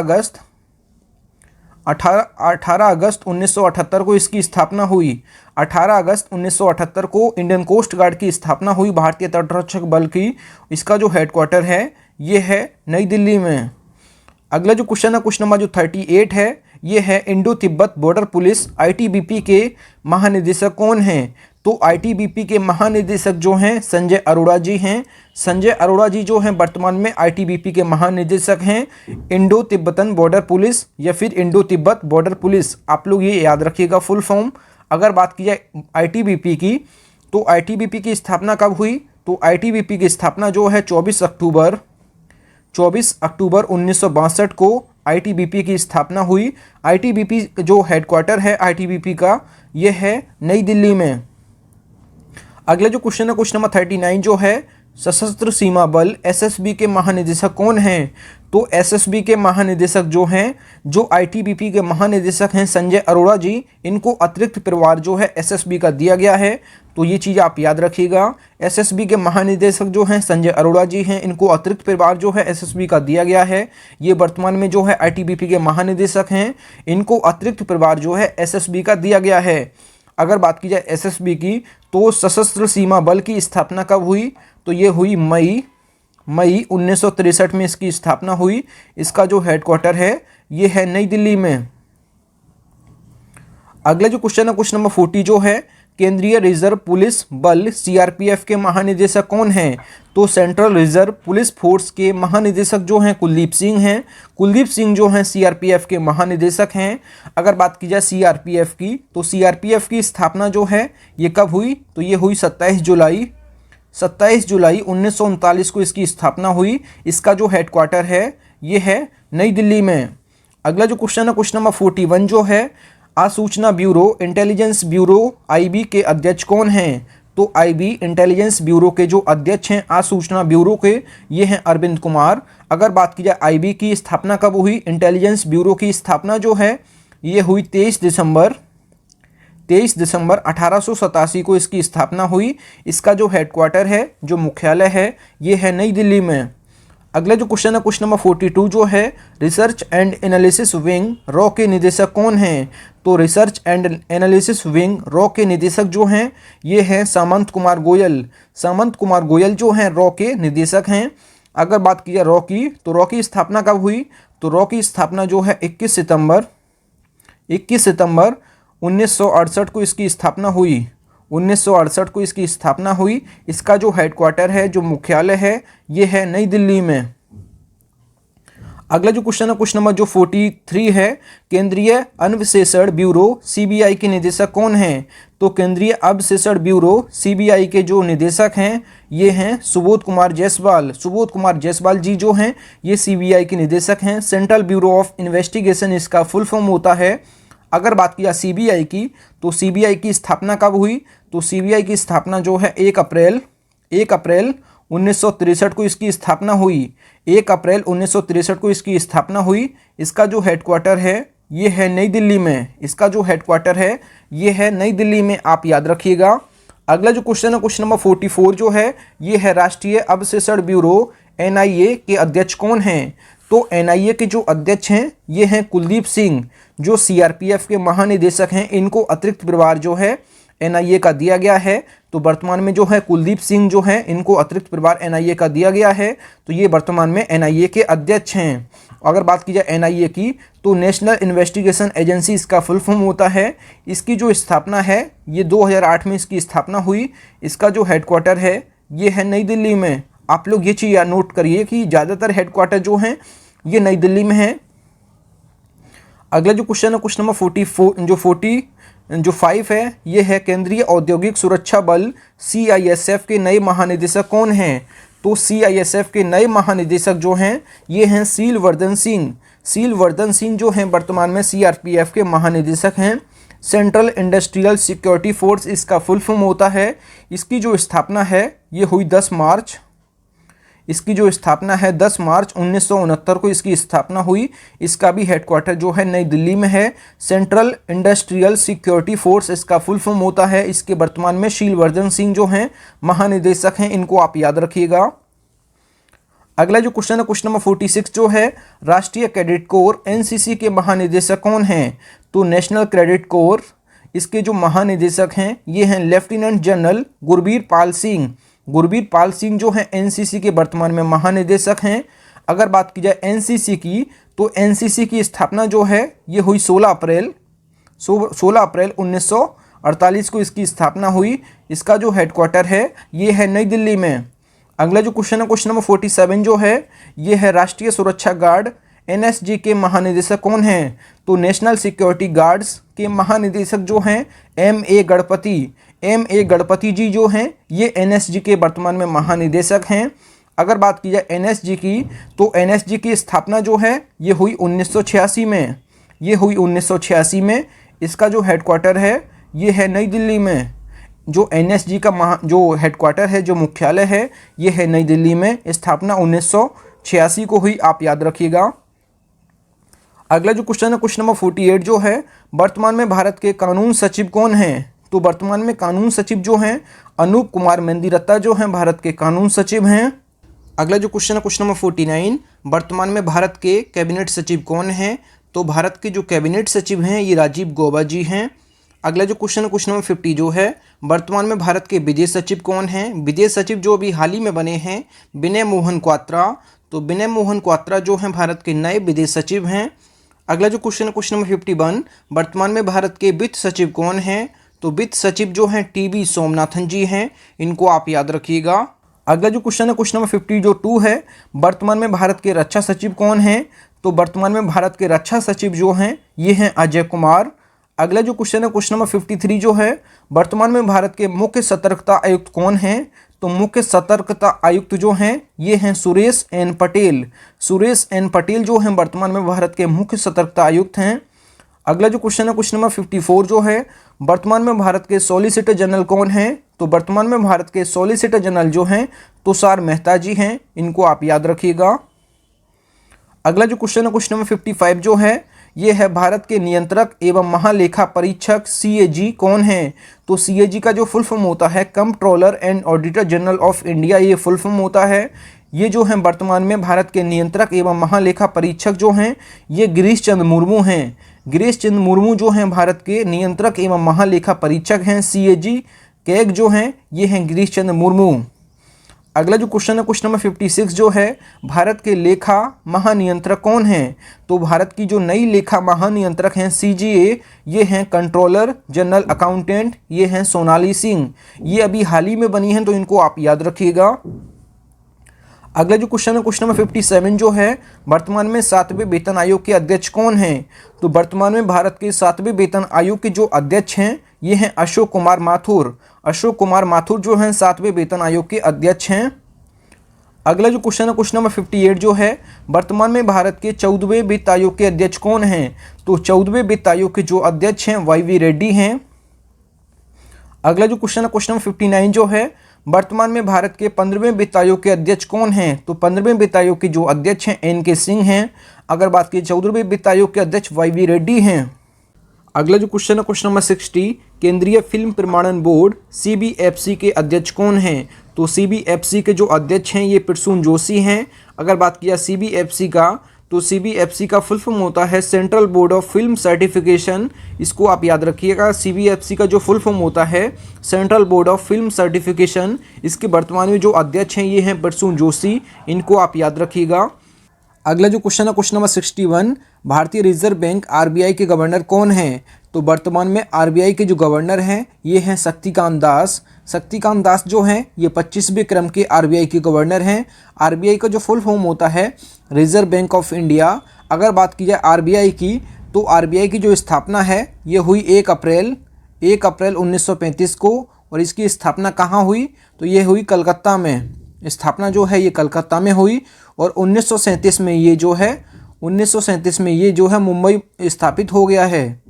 S1: अगस्त 1978 को इसकी स्थापना हुई। 18 अगस्त 1978 को इंडियन कोस्ट गार्ड की स्थापना हुई भारतीय तटरक्षक बल की। इसका जो हेडक्वार्टर है ये है नई दिल्ली में। अगला जो क्वेश्चन है क्वेश्चन नंबर जो 38 है, ये है Indo Tibet border police ITBP के महानिदेशक कौन हैं? तो ITBP के महानिदेशक जो हैं संजय अरोड़ा जी हैं। संजय अरोड़ा जी जो हैं वर्तमान में ITBP के महानिदेशक हैं इंडो तिब्बतन बॉर्डर पुलिस या फिर इंडो तिब्बत बॉर्डर पुलिस। आप लोग ये याद रखिएगा फुल फॉर्म। अगर बात की जाए आईटीबीपी की, तो आईटीबीपी की स्थापना कब हुई? तो आईटीबीपी की स्थापना जो है 24 अक्टूबर 1962 को आईटीबीपी की स्थापना हुई। आईटीबीपी जो हेडक्वार्टर है आईटीबीपी का, ये है नई दिल्ली में। अगला जो क्वेश्चन है क्वेश्चन नंबर 39 जो है, सशस्त्र सीमा बल एसएसबी के महानिदेशक कौन हैं? तो एसएसबी के महानिदेशक जो हैं, जो आईटीबीपी के महानिदेशक हैं संजय अरोड़ा जी, इनको अतिरिक्त प्रभार जो है एसएसबी का दिया गया है। तो ये चीज़ आप याद रखिएगा। एसएसबी के महानिदेशक जो हैं संजय अरोड़ा जी हैं, इनको अतिरिक्त प्रभार जो है एसएसबी का दिया गया है। ये वर्तमान में जो है आईटीबीपी के महानिदेशक हैं, इनको अतिरिक्त प्रभार जो है एसएसबी का दिया गया है। अगर बात की जाए एसएसबी की, तो सशस्त्र सीमा बल की स्थापना कब हुई? तो ये हुई मई 1963 में इसकी स्थापना हुई। इसका जो हेडक्वार्टर है ये है नई दिल्ली में। अगला जो क्वेश्चन है क्वेश्चन नंबर 40 जो है, केंद्रीय रिजर्व पुलिस बल सीआरपीएफ के महानिदेशक कौन हैं? तो सेंट्रल रिजर्व पुलिस फोर्स के महानिदेशक जो हैं कुलदीप सिंह हैं। कुलदीप सिंह जो हैं सीआरपीएफ के महानिदेशक हैं। अगर बात की जाए सीआरपीएफ की, तो सीआरपीएफ की स्थापना जो है ये कब हुई? तो ये हुई 27 जुलाई 1939 को इसकी स्थापना हुई। इसका जो हेडक्वार्टर है ये है नई दिल्ली में। अगला जो क्वेश्चन है क्वेश्चन नंबर 41 जो है, आसूचना ब्यूरो इंटेलिजेंस ब्यूरो आईबी के अध्यक्ष कौन हैं? तो आईबी इंटेलिजेंस ब्यूरो के जो अध्यक्ष हैं आसूचना ब्यूरो के, ये हैं अरविंद कुमार। अगर बात की जाए आईबी की स्थापना कब हुई? इंटेलिजेंस ब्यूरो की स्थापना जो है ये हुई 23 दिसंबर 1887 को इसकी स्थापना हुई। इसका जो हेडक्वार्टर है, जो मुख्यालय है, ये है नई दिल्ली में। अगला जो क्वेश्चन है क्वेश्चन नंबर 42 जो है, research and analysis wing raw के निदेशक कौन हैं? तो research and analysis wing raw के निदेशक जो हैं ये हैं सामंत कुमार गोयल। सामंत कुमार गोयल जो हैं रॉ के निदेशक हैं। अगर बात की जाए रॉ की, तो रॉ की स्थापना कब हुई? तो रॉ की स्थापना जो है 21 सितंबर 1968 को इसकी स्थापना हुई। 1968 को इसकी स्थापना हुई। इसका जो हेडक्वार्टर है, जो मुख्यालय है, ये है नई दिल्ली में। अगला जो क्वेश्चन है क्वेश्चन नंबर जो 43 है, केंद्रीय अन्वेषण ब्यूरो सीबीआई के निदेशक कौन हैं? तो केंद्रीय अन्वेषण ब्यूरो सीबीआई के जो निदेशक हैं ये हैं सुबोध कुमार जायसवाल। सुबोध कुमार जायसवाल जी जो हैं ये सीबीआई के निदेशक हैं। सेंट्रल ब्यूरो ऑफ इन्वेस्टिगेशन इसका फुल फॉर्म होता है। अगर बात की जाए सीबीआई की, तो सीबीआई की स्थापना कब हुई? तो सीबीआई की स्थापना जो है 1 अप्रैल 1963 को इसकी स्थापना हुई। 1 अप्रैल 1963 को इसकी स्थापना हुई। इसका जो हेडक्वार्टर है ये है नई दिल्ली में। इसका जो हेडक्वार्टर है ये है नई दिल्ली में, आप याद रखिएगा। अगला जो क्वेश्चन है क्वेश्चन नंबर 44 जो है, ये है राष्ट्रीय अन्वेषण ब्यूरो एनआईए के अध्यक्ष कौन हैं? तो एनआईए के जो अध्यक्ष हैं ये हैं कुलदीप सिंह, जो सीआरपीएफ के महानिदेशक हैं। इनको अतिरिक्त प्रभार जो है एनआईए का दिया गया है। तो वर्तमान में जो है कुलदीप सिंह जो हैं, इनको अतिरिक्त प्रभार एनआईए का दिया गया है। तो ये वर्तमान में एनआईए के अध्यक्ष हैं। अगर बात की जाए एनआईए की, तो नेशनल इन्वेस्टिगेशन एजेंसी इसका फुल फॉर्म होता है। इसकी जो स्थापना है ये 2008 में इसकी स्थापना हुई। इसका जो हेडक्वार्टर है ये है नई दिल्ली में। आप लोग ये चीज़ नोट करिए कि ज़्यादातर हेडक्वार्टर जो हैं ये नई दिल्ली में है। अगला जो क्वेश्चन है क्वेश्चन नंबर 45 है, ये है केंद्रीय औद्योगिक सुरक्षा बल सीआईएसएफ के नए महानिदेशक कौन हैं? तो सीआईएसएफ के नए महानिदेशक जो हैं ये हैं शीलवर्धन सिंह। शीलवर्धन सिंह जो हैं वर्तमान में सीआरपीएफ के महानिदेशक हैं। सेंट्रल इंडस्ट्रियल सिक्योरिटी फोर्स इसका फुल फॉर्म होता है। इसकी जो स्थापना है ये हुई 10 मार्च 1969 को इसकी स्थापना हुई। इसका भी हेडक्वार्टर जो है नई दिल्ली में है। सेंट्रल इंडस्ट्रियल सिक्योरिटी फोर्स इसका फुल फॉर्म होता है। इसके वर्तमान में शीलवर्धन सिंह जो हैं महानिदेशक हैं, इनको आप याद रखिएगा। अगला जो क्वेश्चन है क्वेश्चन नंबर 46 जो है, राष्ट्रीय कैडेट कोर एनसीसी के महानिदेशक कौन हैं? तो नेशनल कैडेट कोर इसके जो महानिदेशक हैं ये हैं लेफ्टिनेंट जनरल गुरबीर पाल सिंह। गुरबीर पाल सिंह जो हैं एनसीसी के वर्तमान में महानिदेशक हैं। अगर बात की जाए एनसीसी की, तो एनसीसी की स्थापना जो है ये हुई 16 अप्रैल 1948 को इसकी स्थापना हुई। इसका जो हेडक्वार्टर है ये है नई दिल्ली में। अगला जो क्वेश्चन है क्वेश्चन नंबर 47 जो है, ये है राष्ट्रीय सुरक्षा गार्ड एनएसजी के महानिदेशक कौन हैं? तो नेशनल सिक्योरिटी गार्ड्स के महानिदेशक जो हैं एम ए गणपति जी जो हैं ये एनएसजी के वर्तमान में महानिदेशक हैं। अगर बात की जाए एनएसजी की, तो एनएसजी की स्थापना जो है ये हुई 1986 में। इसका जो हेडक्वार्टर है ये है नई दिल्ली में। जो एनएसजी का जो हेडक्वार्टर है, जो मुख्यालय है, ये है नई दिल्ली में। स्थापना 1986 को हुई, आप याद रखिएगा। अगला जो क्वेश्चन है क्वेश्चन नंबर 48 जो है, वर्तमान में भारत के कानून सचिव कौन हैं? तो वर्तमान में कानून सचिव जो हैं अनूप कुमार मेंदिरत्ता जो हैं भारत के कानून सचिव हैं। अगला जो क्वेश्चन है क्वेश्चन नंबर 49, वर्तमान में भारत के कैबिनेट सचिव कौन हैं? तो भारत के जो कैबिनेट सचिव हैं ये राजीव गौबा जी हैं। अगला जो क्वेश्चन है क्वेश्चन नंबर 50 जो है, वर्तमान में भारत के विदेश सचिव कौन हैं? विदेश सचिव जो अभी हाल ही में बने हैं विनय मोहन क्वात्रा। तो विनय मोहन क्वात्रा जो हैं भारत के नए विदेश सचिव हैं। अगला जो क्वेश्चन है क्वेश्चन नंबर 51, वर्तमान में भारत के वित्त सचिव कौन हैं? तो वित्त सचिव जो हैं टीवी सोमनाथन जी हैं, इनको आप याद रखिएगा। अगला जो क्वेश्चन है क्वेश्चन नंबर 52 है, वर्तमान में भारत के रक्षा सचिव कौन हैं? तो वर्तमान में भारत के रक्षा सचिव जो हैं ये हैं अजय कुमार। अगला जो क्वेश्चन है क्वेश्चन नंबर 53 जो है, वर्तमान में भारत के मुख्य सतर्कता आयुक्त कौन हैं? तो मुख्य सतर्कता आयुक्त जो हैं ये हैं सुरेश एन पटेल जो हैं वर्तमान में भारत के मुख्य सतर्कता आयुक्त हैं। अगला जो क्वेश्चन है क्वेश्चन नंबर 54 जो है, वर्तमान में भारत के सॉलिसिटर जनरल कौन हैं? तो वर्तमान में भारत के सॉलिसिटर जनरल जो हैं तुषार मेहता जी हैं, इनको आप याद रखिएगा। अगला जो क्वेश्चन है क्वेश्चन नंबर 55 जो है, ये है भारत के नियंत्रक एवं महालेखा परीक्षक सीएजी कौन हैं? तो सीएजी का जो फुल फॉर्म होता है controller and auditor general of India, ये फुल फॉर्म होता है। ये जो हैं वर्तमान में भारत के नियंत्रक एवं महालेखा परीक्षक जो हैं ये गिरीश चंद्र मुर्मू हैं। गिरीश चंद्र मुर्मू जो हैं भारत के नियंत्रक एवं महालेखा परीक्षक हैं। सीएजी कैग जो हैं ये हैं गिरीश चंद्र मुर्मू। अगला जो क्वेश्चन है क्वेश्चन नंबर 56 जो है, भारत के लेखा महानियंत्रक कौन हैं? तो भारत की जो नई लेखा महानियंत्रक हैं सीजीए, ये हैं कंट्रोलर जनरल अकाउंटेंट, ये हैं सोनाली सिंह। ये अभी हाल ही में बनी हैं, तो इनको आप याद रखिएगा। अगला जो क्वेश्चन है क्वेश्चन नंबर 57 जो है, वर्तमान में 7वें वेतन आयोग के अध्यक्ष कौन हैं? तो वर्तमान में भारत के 7वें वेतन आयोग के जो अध्यक्ष हैं ये हैं अशोक कुमार माथुर जो हैं 7वें वेतन आयोग के अध्यक्ष हैं। अगला जो क्वेश्चन है क्वेश्चन नंबर 58 जो है, वर्तमान में भारत के 14वें वित्त आयोग के अध्यक्ष कौन हैं? तो 14वें वित्त आयोग के जो अध्यक्ष हैं वाईवी रेड्डी हैं। अगला जो क्वेश्चन है क्वेश्चन नंबर 59 जो है, वर्तमान में भारत के 15वें वित्त आयोग के अध्यक्ष कौन हैं? तो 15वें वित्त आयोग के जो अध्यक्ष हैं एनके सिंह हैं। अगर बात की 14वें वित्त आयोग के अध्यक्ष वाईवी रेड्डी हैं। अगला जो क्वेश्चन है क्वेश्चन नंबर 60, केंद्रीय फिल्म प्रमाणन बोर्ड सीबीएफसी के अध्यक्ष कौन हैं? तो सीबीएफसी के जो अध्यक्ष हैं ये प्रसून जोशी हैं। अगर बात किया सीबीएफसी का, तो सीबीएफसी का फुल फॉर्म होता है central board of film certification. इसको आप याद रखिएगा, सीबीएफसी का जो फुल फॉर्म होता है central board of film certification. इसके वर्तमान में जो अध्यक्ष हैं ये हैं प्रसून जोशी, इनको आप याद रखिएगा। अगला जो क्वेश्चन है क्वेश्चन नंबर 61, भारतीय रिजर्व बैंक आरबीआई के गवर्नर कौन हैं? तो वर्तमान में आरबीआई के जो गवर्नर हैं ये हैं शक्तिकांत दास जो हैं ये 25वें क्रम के आरबीआई के गवर्नर हैं। आरबीआई का जो फुल फॉर्म होता है रिजर्व बैंक ऑफ इंडिया। अगर बात की जाए आरबीआई की, तो आरबीआई की जो स्थापना है ये हुई 1 अप्रैल 1935 को। और इसकी स्थापना कहाँ हुई? तो ये हुई कलकत्ता में। स्थापना जो है ये कलकत्ता में हुई। और 1937 में ये जो है मुंबई स्थापित हो गया है।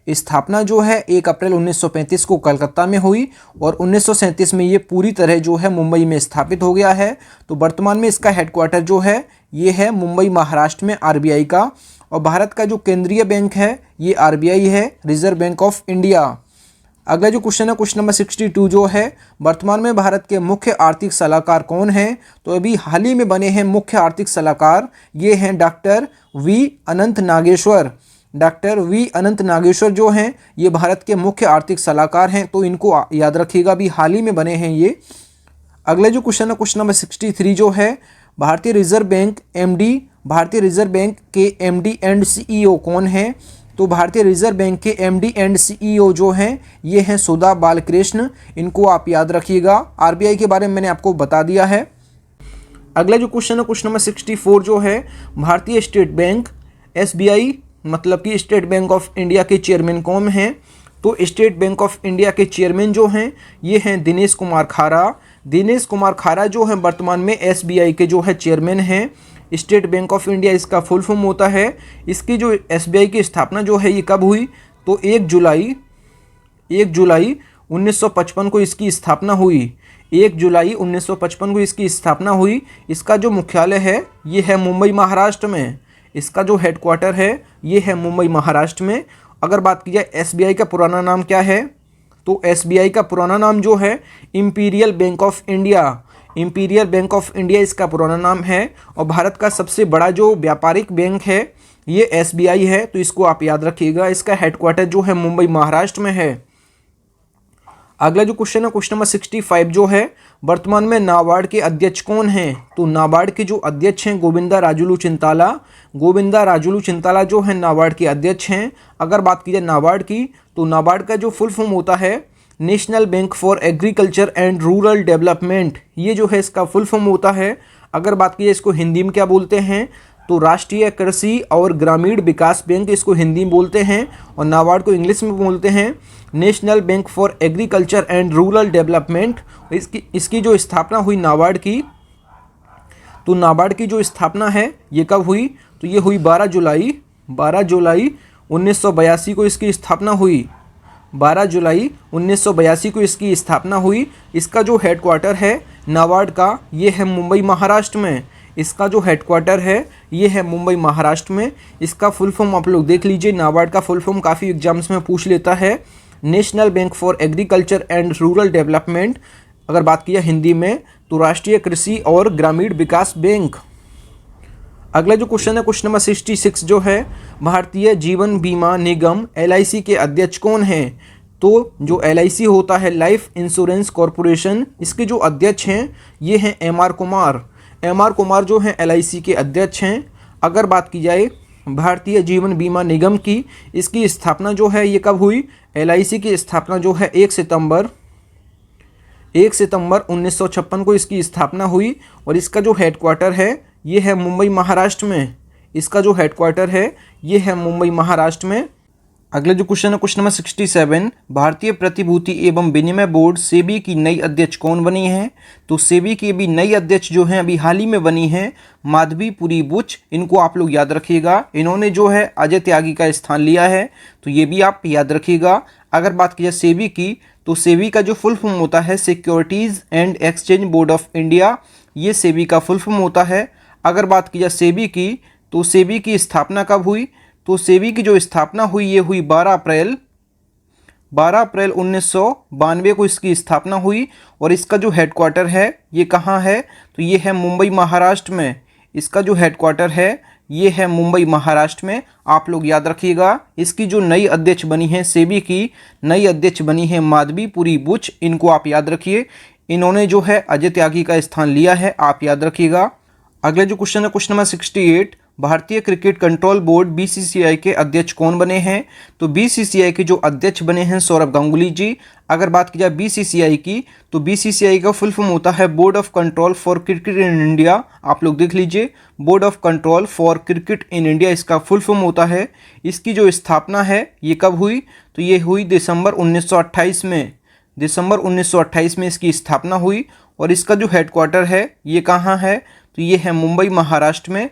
S1: स्थापना जो है 1 अप्रैल 1935 को कलकत्ता में हुई और 1937 में ये पूरी तरह जो है मुंबई में स्थापित हो गया है। तो वर्तमान में इसका हेडक्वार्टर जो है ये है मुंबई महाराष्ट्र में आरबीआई का। और भारत का जो केंद्रीय बैंक है ये आरबीआई है, रिजर्व बैंक ऑफ इंडिया। अगला जो क्वेश्चन है क्वेश्चन नंबर 62 जो है, वर्तमान में भारत के मुख्य आर्थिक सलाहकार कौन हैं? तो अभी हाल ही में बने हैं मुख्य आर्थिक सलाहकार ये हैं डॉक्टर वी अनंत नागेश्वर जो हैं ये भारत के मुख्य आर्थिक सलाहकार हैं। तो इनको याद रखिएगा, अभी हाल ही में बने हैं ये। अगला जो क्वेश्चन है क्वेश्चन नंबर 63 जो है, भारतीय रिजर्व बैंक के एमडी एंड सीईओ कौन हैं? तो भारतीय रिजर्व बैंक के एमडी एंड सीईओ जो हैं ये हैं सुधा बालकृष्ण, इनको आप याद रखिएगा। आरबीआई के बारे में मैंने आपको बता दिया है। अगला जो क्वेश्चन है क्वेश्चन नंबर 64 जो है, भारतीय स्टेट बैंक SBI मतलब कि स्टेट बैंक ऑफ इंडिया के चेयरमैन कौन हैं? तो स्टेट बैंक ऑफ इंडिया के चेयरमैन जो हैं ये हैं दिनेश कुमार खारा। दिनेश कुमार खारा जो हैं वर्तमान में SBI के जो है चेयरमैन हैं। स्टेट बैंक ऑफ इंडिया इसका फुल फॉर्म होता है। इसकी जो SBI की स्थापना जो है ये कब हुई? तो 1 जुलाई 1955 को इसकी स्थापना हुई। 1 जुलाई 1955 को इसकी स्थापना हुई। इसका जो मुख्यालय है ये है मुंबई महाराष्ट्र में। इसका जो हेडक्वार्टर है ये है मुंबई महाराष्ट्र में। अगर बात की जाए SBI का पुराना नाम क्या है, तो SBI का पुराना नाम जो है imperial bank of India. Imperial bank of India इसका पुराना नाम है। और भारत का सबसे बड़ा जो व्यापारिक बैंक है ये SBI है, तो इसको आप याद रखिएगा। इसका हेडक्वार्टर जो है मुंबई महाराष्ट्र में है। अगला जो क्वेश्चन है क्वेश्चन नंबर 65 जो है, वर्तमान में नाबार्ड के अध्यक्ष कौन हैं? तो नाबार्ड के जो अध्यक्ष हैं गोविंदा राजुलू चिंताला। गोविंदा राजुलू चिंताला जो है नाबार्ड के अध्यक्ष हैं। अगर बात की जाए नाबार्ड की, तो नाबार्ड का जो फुल फॉर्म होता है national bank for agriculture and rural development, ये जो है इसका फुल फॉर्म होता है। अगर बात की जाए इसको हिंदी में क्या बोलते हैं, तो राष्ट्रीय कृषि और ग्रामीण विकास बैंक इसको हिंदी में बोलते हैं। और नाबार्ड को इंग्लिश में बोलते हैं national bank for agriculture and rural development. इसकी जो स्थापना हुई नाबार्ड की, तो नाबार्ड की जो स्थापना है ये कब हुई? तो ये हुई 12 जुलाई 1982 को इसकी स्थापना हुई। 12 जुलाई 1982 को इसकी स्थापना हुई। इसका जो हेडक्वार्टर है नाबार्ड का ये है मुंबई महाराष्ट्र में। इसका जो हेडक्वार्टर है ये है मुंबई महाराष्ट्र में। इसका फुल फॉर्म आप लोग देख लीजिए। नाबार्ड का फुल फॉर्म काफ़ी एग्जाम्स में पूछ लेता है, national bank for agriculture and rural development. अगर बात किया हिंदी में तो राष्ट्रीय कृषि और ग्रामीण विकास बैंक। अगला जो क्वेश्चन है क्वेश्चन नंबर 66 जो है, भारतीय जीवन बीमा निगम LIC के अध्यक्ष कौन हैं? तो जो LIC होता है लाइफ इंश्योरेंस कॉरपोरेशन, इसके जो अध्यक्ष हैं ये हैं MR कुमार। MR कुमार जो हैं LIC के अध्यक्ष हैं। अगर बात की जाए भारतीय जीवन बीमा निगम की, इसकी स्थापना जो है ये कब हुई? LIC की स्थापना जो है 1 सितंबर 1956 को इसकी स्थापना हुई। और इसका जो हेडक्वार्टर है ये है मुंबई महाराष्ट्र में। इसका जो हेडक्वार्टर है ये है मुंबई महाराष्ट्र में। अगला जो क्वेश्चन है क्वेश्चन नंबर 67, भारतीय प्रतिभूति एवं विनिमय बोर्ड सेबी की नई अध्यक्ष कौन बनी है? तो सेबी की अभी नई अध्यक्ष जो हैं अभी हाल ही में बनी है माधवीपुरी बुच। इनको आप लोग याद रखिएगा। इन्होंने जो है अजय त्यागी का स्थान लिया है, तो ये भी आप याद रखिएगा। अगर बात की जाए सेबी की, तो सेबी का जो फुल फॉर्म होता है securities and exchange board of India, ये सेबी का फुल फॉर्म होता है। अगर बात की जाए सेबी की, तो सेबी की स्थापना कब हुई? तो सेबी की जो स्थापना हुई ये हुई 12 अप्रैल 1992 को इसकी स्थापना हुई। और इसका जो हेडक्वार्टर है ये कहाँ है? तो ये है मुंबई महाराष्ट्र में। इसका जो हेडक्वार्टर है ये है मुंबई महाराष्ट्र में। आप लोग याद रखिएगा। इसकी जो नई अध्यक्ष बनी है सेबी की नई अध्यक्ष बनी है माधवीपुरी बुच। इनको आप याद रखिए। इन्होंने जो है अजय त्यागी का स्थान लिया है, आप याद रखिएगा। अगला जो क्वेश्चन है क्वेश्चन नंबर 68, भारतीय क्रिकेट कंट्रोल बोर्ड BCCI के अध्यक्ष कौन बने हैं? तो BCCI के जो अध्यक्ष बने हैं सौरभ गांगुली जी। अगर बात की जाए BCCI की, तो BCCI का फुल फॉर्म होता है board of control for cricket in India. आप लोग देख लीजिए, board of control for cricket in India इसका फुल फॉर्म होता है। इसकी जो स्थापना है ये कब हुई? तो ये हुई दिसंबर 1928 में। दिसंबर 1928 में इसकी स्थापना हुई। और इसका जो हेडक्वार्टर है ये कहाँ है? तो ये है मुंबई महाराष्ट्र में।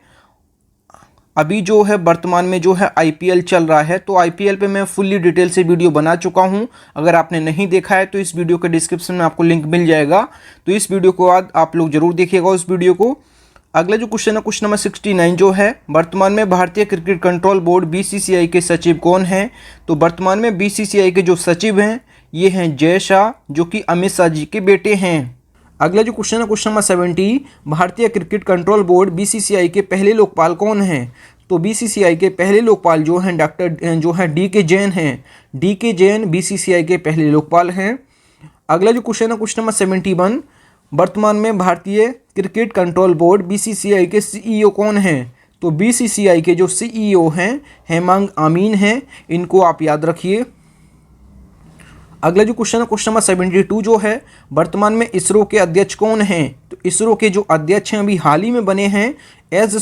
S1: अभी जो है वर्तमान में जो है IPL चल रहा है, तो IPL पे मैं फुल्ली डिटेल से वीडियो बना चुका हूं। अगर आपने नहीं देखा है तो इस वीडियो के डिस्क्रिप्शन में आपको लिंक मिल जाएगा, तो इस वीडियो को बाद आप लोग जरूर देखिएगा उस वीडियो को। अगला जो क्वेश्चन है क्वेश्चन नंबर 69 जो है, वर्तमान में भारतीय क्रिकेट कंट्रोल बोर्ड BCCI के सचिव कौन हैं? तो वर्तमान में BCCI के जो सचिव हैं ये हैं जय शाह, जो कि अमित शाह जी के बेटे हैं। अगला जो क्वेश्चन है क्वेश्चन नंबर 70, भारतीय क्रिकेट कंट्रोल बोर्ड BCCI के पहले लोकपाल कौन हैं? तो BCCI के पहले लोकपाल जो हैं डॉक्टर जो हैं DK जैन हैं। DK जैन BCCI के पहले लोकपाल हैं। अगला जो क्वेश्चन है क्वेश्चन नंबर 71, वर्तमान में भारतीय क्रिकेट कंट्रोल बोर्ड BCCI के CEO कौन हैं? तो BCCI के जो CEO हैं हेमांग आमीन हैं। इनको आप याद रखिए। अगला जो क्वेश्चन है क्वेश्चन नंबर 72 जो है, वर्तमान में इसरो के अध्यक्ष कौन हैं? तो इसरो के जो अध्यक्ष हैं अभी हाल ही में बने हैं एस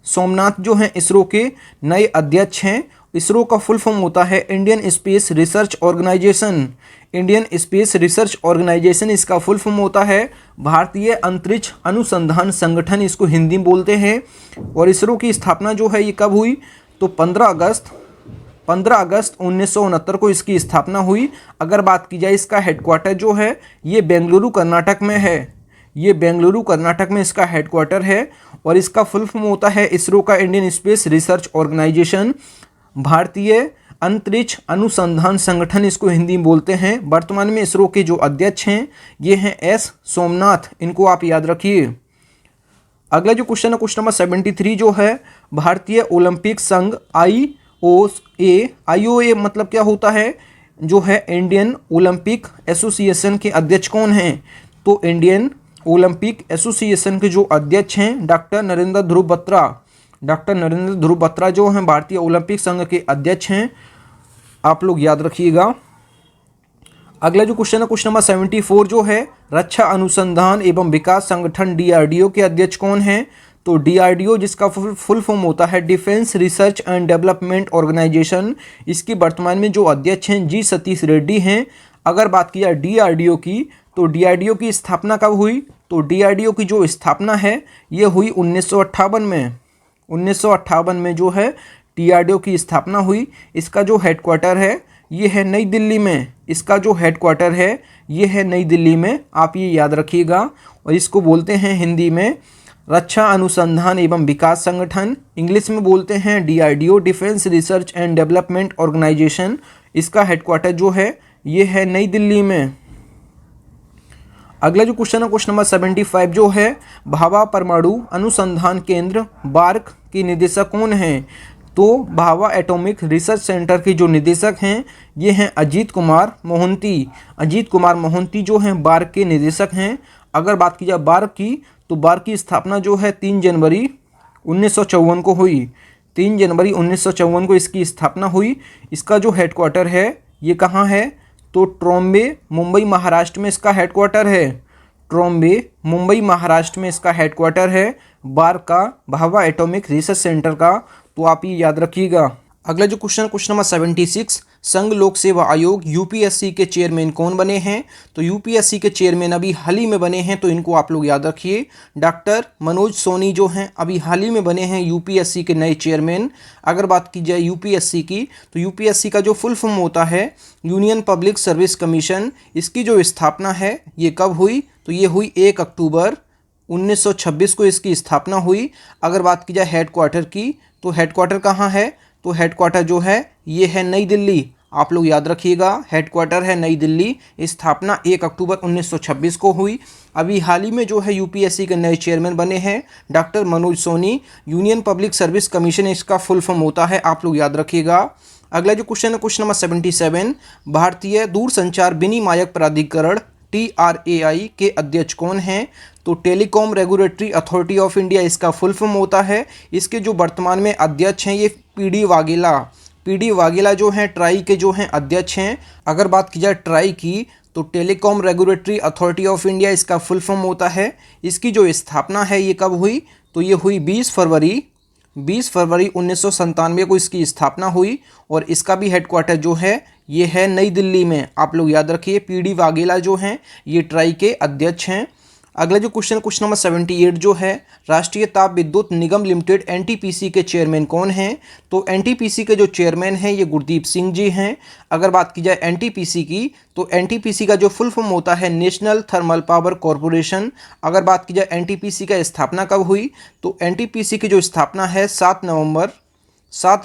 S1: सोमनाथ जो हैं इसरो के नए अध्यक्ष हैं। इसरो का फुल फॉर्म होता है Indian space research organisation. Indian space research organisation इसका फुल फॉर्म होता है भारतीय अंतरिक्ष अनुसंधान संगठन, इसको हिंदी में बोलते हैं। और इसरो की स्थापना जो है ये कब हुई? तो 15 अगस्त 1969 को इसकी स्थापना हुई। अगर बात की जाए इसका हेडक्वार्टर जो है ये बेंगलुरु कर्नाटक में है। ये बेंगलुरु कर्नाटक में इसका हेडक्वार्टर है। और इसका फुल फॉर्म होता है इसरो का इंडियन स्पेस रिसर्च ऑर्गेनाइजेशन, भारतीय अंतरिक्ष अनुसंधान संगठन, इसको हिंदी में बोलते हैं। वर्तमान में इसरो के जो अध्यक्ष हैं ये हैं एस सोमनाथ, इनको आप याद रखिए। अगला जो क्वेश्चन है क्वेश्चन नंबर 73 जो है, भारतीय ओलंपिक संघ आईओए मतलब क्या होता है? जो है इंडियन ओलंपिक एसोसिएशन के अध्यक्ष कौन हैं? तो इंडियन ओलंपिक एसोसिएशन के जो अध्यक्ष हैं डॉक्टर नरेंद्र ध्रुव बत्रा जो हैं भारतीय ओलंपिक संघ के अध्यक्ष हैं, आप लोग याद रखिएगा। अगला जो क्वेश्चन है क्वेश्चन नंबर 74 जो है, रक्षा अनुसंधान एवं विकास संगठन डीआरडीओ के अध्यक्ष कौन हैं? तो डीआरडीओ जिसका फुल फॉर्म होता है defence research and development organisation, इसकी वर्तमान में जो अध्यक्ष हैं जी सतीश रेड्डी हैं। अगर बात की जाए डीआरडीओ की, तो डीआरडीओ की स्थापना कब हुई? तो डीआरडीओ की जो स्थापना है ये हुई 1958 में। 1958 में जो है डीआरडीओ की स्थापना हुई। इसका जो हेडक्वार्टर है ये है नई दिल्ली में। इसका जो हेडक्वार्टर है ये है नई दिल्ली में, आप ये याद रखिएगा। और इसको बोलते हैं हिंदी में रक्षा अनुसंधान एवं विकास संगठन, इंग्लिश में बोलते हैं DRDO defence research and development organisation. इसका हेडक्वार्टर जो है ये है नई दिल्ली में। अगला जो क्वेश्चन है क्वेश्चन नंबर 75 जो है, भाभा परमाणु अनुसंधान केंद्र बार्क के निदेशक कौन हैं? तो भाभा एटॉमिक रिसर्च सेंटर के जो निदेशक हैं ये हैं अजीत कुमार मोहंती। अजीत कुमार मोहंती जो हैं बार्क के निदेशक हैं। अगर बात की जाए बार्क की, तो बार्क की स्थापना जो है 3 जनवरी 1954 को हुई। 3 जनवरी 1954 को इसकी स्थापना हुई। इसका जो हेडक्वार्टर है ये कहाँ है? तो ट्रॉम्बे मुंबई महाराष्ट्र में इसका हेडक्वार्टर है। ट्रॉम्बे मुंबई महाराष्ट्र में इसका हेडक्वार्टर है बार्क का, भाभा एटॉमिक रिसर्च सेंटर का, तो आप ये याद रखिएगा। अगला जो क्वेश्चन क्वेश्चन नंबर 76, संघ लोक सेवा आयोग यूपीएससी के चेयरमैन कौन बने हैं? तो यूपीएससी के चेयरमैन अभी हाल ही में बने हैं, तो इनको आप लोग याद रखिए। डॉक्टर मनोज सोनी जो हैं अभी हाल ही में बने हैं यूपीएससी के नए चेयरमैन। अगर बात की जाए यूपीएससी की, तो यूपीएससी का जो फुल फॉर्म होता है यूनियन पब्लिक सर्विस कमीशन, इसकी जो स्थापना है ये कब हुई? तो ये हुई 1 अक्टूबर 1926 को इसकी स्थापना हुई। अगर बात की जाए हेडक्वार्टर की, तो हेडक्वार्टर कहाँ है? तो हेडक्वार्टर जो है ये है नई दिल्ली, आप लोग याद रखिएगा। हेडक्वार्टर है नई दिल्ली। स्थापना 1 अक्टूबर 1926 को हुई। अभी हाल ही में जो है यूपीएससी के नए चेयरमैन बने हैं doctor Manoj Soni. Union public service commission इसका फुल फॉर्म होता है, आप लोग याद रखिएगा। अगला जो क्वेश्चन है क्वेश्चन नंबर 77, भारतीय दूरसंचार विनियामक प्राधिकरण TRAI के अध्यक्ष कौन हैं? तो telecom regulatory authority of India इसका फुल फॉर्म होता है। इसके जो वर्तमान में अध्यक्ष हैं ये पीडी वाघेला जो हैं ट्राई के जो हैं अध्यक्ष हैं। अगर बात की जाए ट्राई की, तो telecom regulatory authority of India इसका फुल फॉर्म होता है। इसकी जो स्थापना है ये कब हुई? तो ये हुई 20 फरवरी 1997 को इसकी स्थापना हुई। और इसका भी हेडक्वार्टर जो है ये है नई दिल्ली में, आप लोग याद रखिए। पीडी वाघेला जो हैं ये ट्राई के अध्यक्ष हैं। अगला जो क्वेश्चन नंबर 78 जो है, राष्ट्रीय ताप विद्युत निगम लिमिटेड एनटीपीसी के चेयरमैन कौन हैं? तो एनटीपीसी के जो चेयरमैन हैं ये गुरदीप सिंह जी हैं। अगर बात की जाए एनटीपीसी की, तो एनटीपीसी का जो फुल फॉर्म होता है नेशनल थर्मल पावर कॉरपोरेशन। अगर बात की जाए एनटीपीसी का स्थापना कब हुई? तो एनटीपीसी की जो स्थापना है 7